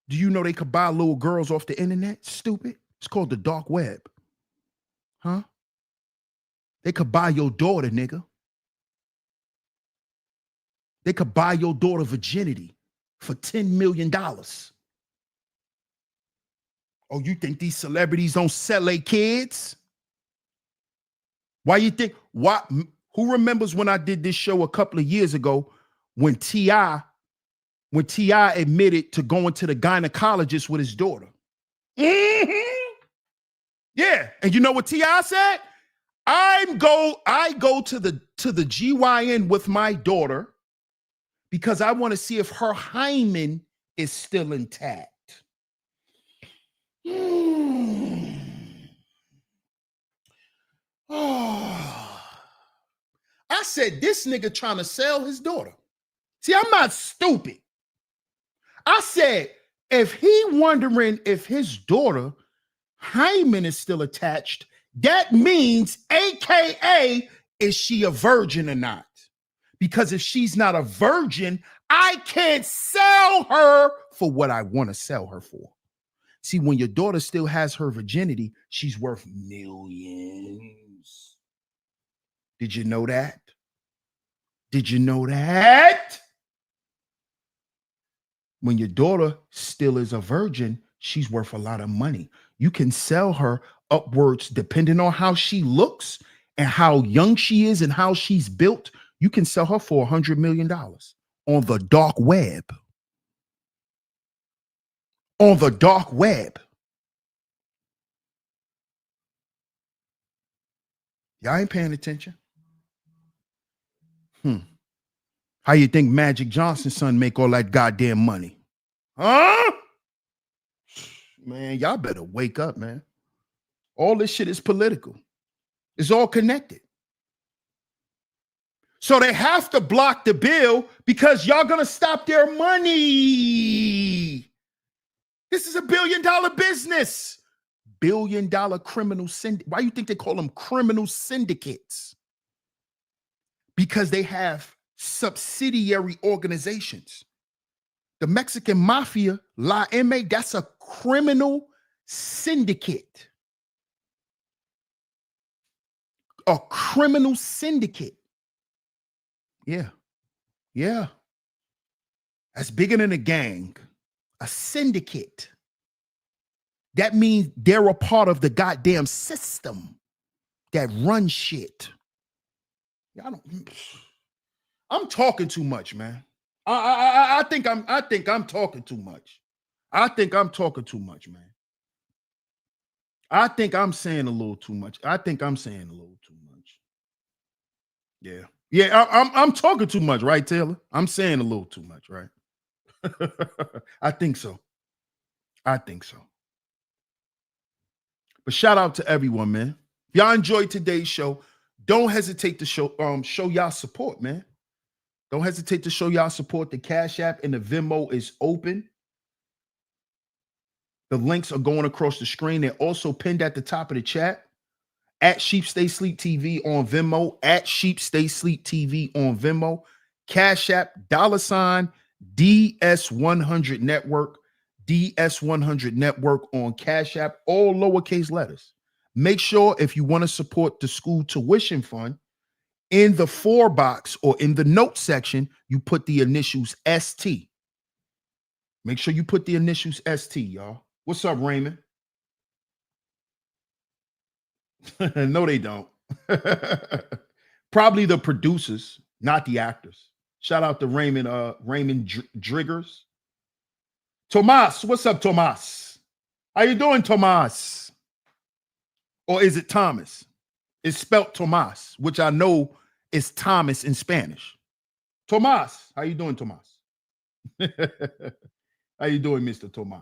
Do you know they could buy little girls off the internet? Stupid. It's called the dark web. Huh? They could buy your daughter, nigga. They could buy your daughter virginity for $10 million. Oh, you think these celebrities don't sell their kids? Why you think, who remembers when I did this show a couple of years ago when T.I. admitted to going to the gynecologist with his daughter? Mm-hmm. Yeah, and you know what T.I. said? I go to the GYN with my daughter because I want to see if her hymen is still intact. Oh. I said, this nigga trying to sell his daughter. See, I'm not stupid. I said, if he wondering if his daughter hymen is still attached, that means AKA, is she a virgin or not? Because if she's not a virgin, I can't sell her for what I want to sell her for. See, when your daughter still has her virginity, she's worth millions. Did you know that? Did you know that? When your daughter still is a virgin, she's worth a lot of money. You can sell her upwards, depending on how she looks and how young she is and how she's built. You can sell her for $100 million on the dark web. On the dark web. Y'all ain't paying attention. How you think Magic Johnson's son make all that goddamn money? Huh? Man, y'all better wake up, man. All this shit is political. It's all connected. So they have to block the bill because y'all gonna stop their money. This is $1 billion business. $1 billion criminal syndicate. Why you think they call them criminal syndicates? Because they have subsidiary organizations. The Mexican mafia, La M, that's a criminal syndicate. A criminal syndicate. Yeah. Yeah. That's bigger than a gang. A syndicate. That means they're a part of the goddamn system that runs shit. I'm talking too much, man. I think I'm talking too much. I think I'm talking too much, man. I think I'm saying a little too much. Yeah. Yeah, I'm talking too much, right, Taylor? I'm saying a little too much, right? I think so. But shout out to everyone, man. If y'all enjoyed today's show, don't hesitate to show y'all support, man. Don't hesitate to show y'all support. The Cash App and the Venmo is open. The links are going across the screen. They're also pinned at the top of the chat. At Sheep Stay Sleep TV on Venmo. At Sheep Stay Sleep TV on Venmo. Cash App, $ DS100 Network. DS100 Network on Cash App. All lowercase letters. Make sure if you want to support the school tuition fund, in the for box or in the note section, you put the initials ST. Make sure you put the initials ST, y'all. What's up, Raymond? No, they don't. Probably the producers, not the actors. Shout out to Raymond Driggers. Tomas, what's up, Tomas? How you doing, Tomas? Or is it Thomas? It's spelt Tomas, which I know is Thomas in Spanish. Tomas, how you doing, Tomas? How you doing, Mr. Tomas?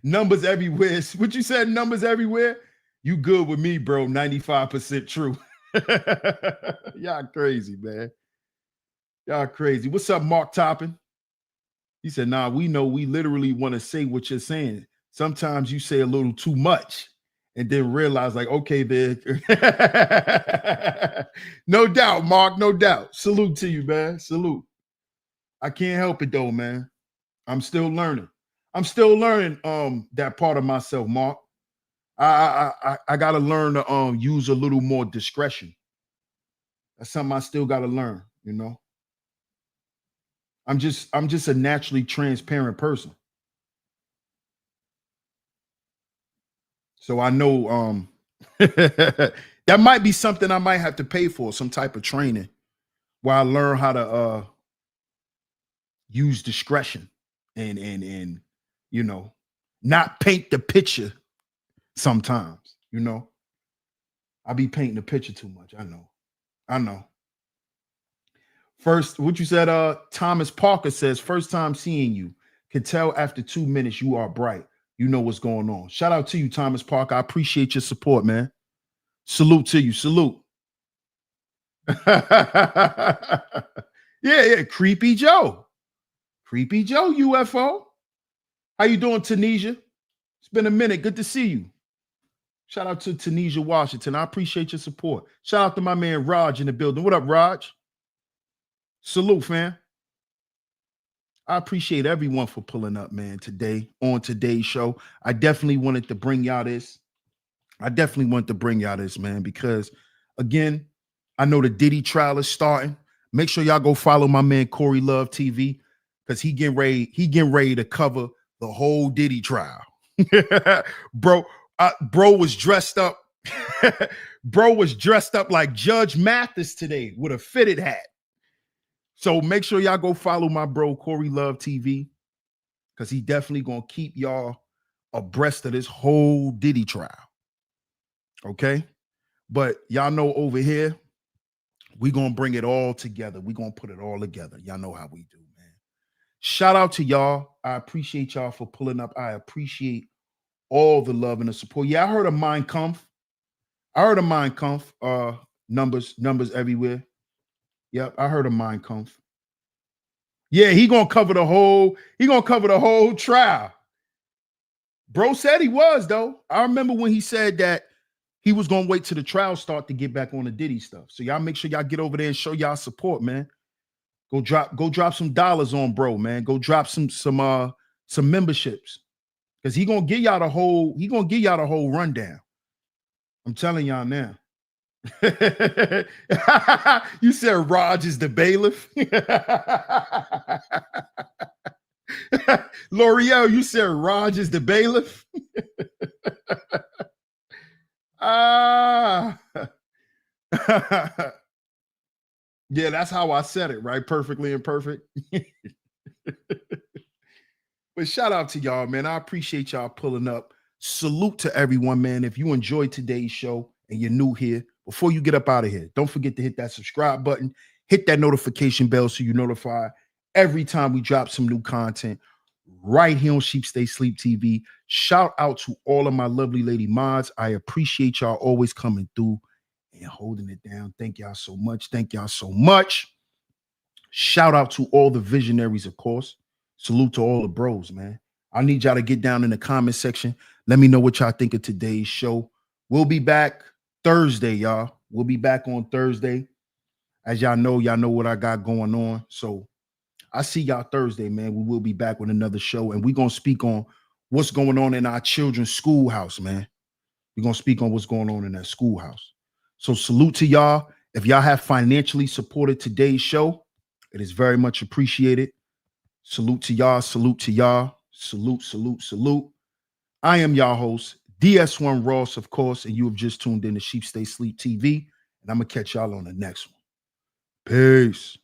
Numbers everywhere. What you said, numbers everywhere? You good with me, bro. 95% true. Y'all crazy, man. Y'all crazy. What's up, Mark Toppin? He said, nah, we know we literally want to say what you're saying. Sometimes you say a little too much and then realize, like, okay, there. No doubt, Mark. No doubt. Salute to you, man. Salute. I can't help it though, man. I'm still learning. I'm still learning that part of myself, Mark. I gotta learn to use a little more discretion. That's something I still gotta learn, you know. I'm just a naturally transparent person. So I know that might be something I might have to pay for, some type of training where I learn how to use discretion and you know, not paint the picture sometimes, you know. I be painting the picture too much. I know. First, what you said, Thomas Parker says, first time seeing you. Can tell after 2 minutes you are bright. You know what's going on. Shout out to you, Thomas Parker. I appreciate your support, man. Salute to you. Salute. Yeah. Creepy Joe. Creepy Joe, UFO. How you doing, Tunisia? It's been a minute. Good to see you. Shout out to Tunisia, Washington. I appreciate your support. Shout out to my man Raj in the building. What up, Raj? Salute, fam. I appreciate everyone for pulling up, man, today on today's show. I definitely wanted to bring y'all this. Man, because again, I know the Diddy trial is starting. Make sure y'all go follow my man Corey Love TV because he getting ready to cover the whole Diddy trial. Bro was dressed up. Bro was dressed up like Judge Mathis today with a fitted hat. So make sure y'all go follow my bro Corey Love TV because he definitely gonna keep y'all abreast of this whole Diddy trial. Okay, but y'all know over here we gonna bring it all together. We gonna put it all together. Y'all know how we do, man. Shout out to y'all. I appreciate y'all for pulling up. I appreciate all the love and the support. Yeah, I heard of Mein Kampf. Numbers everywhere. Yep, I heard of Mein Kampf. Yeah, he gonna cover the whole trial. Bro said he was, though. I remember when he said that he was gonna wait till the trial start to get back on the Diddy stuff. So y'all make sure y'all get over there and show y'all support, man. Go drop some dollars on bro, man. Go drop some memberships. Because he gonna give y'all the whole rundown. I'm telling y'all now. You said Raj is the bailiff. L'Oreal, you said Raj is the bailiff. Yeah, that's how I said it, right? Perfectly imperfect. But shout out to y'all, man. I appreciate y'all pulling up. Salute to everyone, man. If you enjoyed today's show and you're new here, before you get up out of here, don't forget to hit that subscribe button, hit that notification bell so you're notified every time we drop some new content right here on Sheep Stay Sleep TV. Shout out to all of my lovely lady mods. I appreciate y'all always coming through and holding it down. Thank y'all so much. Shout out to all the visionaries, of course. Salute to all the bros, man. I need y'all to get down in the comment section. Let me know what y'all think of today's show. We'll be back Thursday, y'all. We'll be back on Thursday. As y'all know what I got going on. So I see y'all Thursday, man. We will be back with another show, and we're going to speak on what's going on in our children's schoolhouse, man. We're going to speak on what's going on in that schoolhouse. So salute to y'all. If y'all have financially supported today's show, it is very much appreciated. Salute to y'all. Salute. I am y'all host, DS1 Ross, of course, and you have just tuned in to Sheep Stay Sleep TV, and I'm going to catch y'all on the next one. Peace.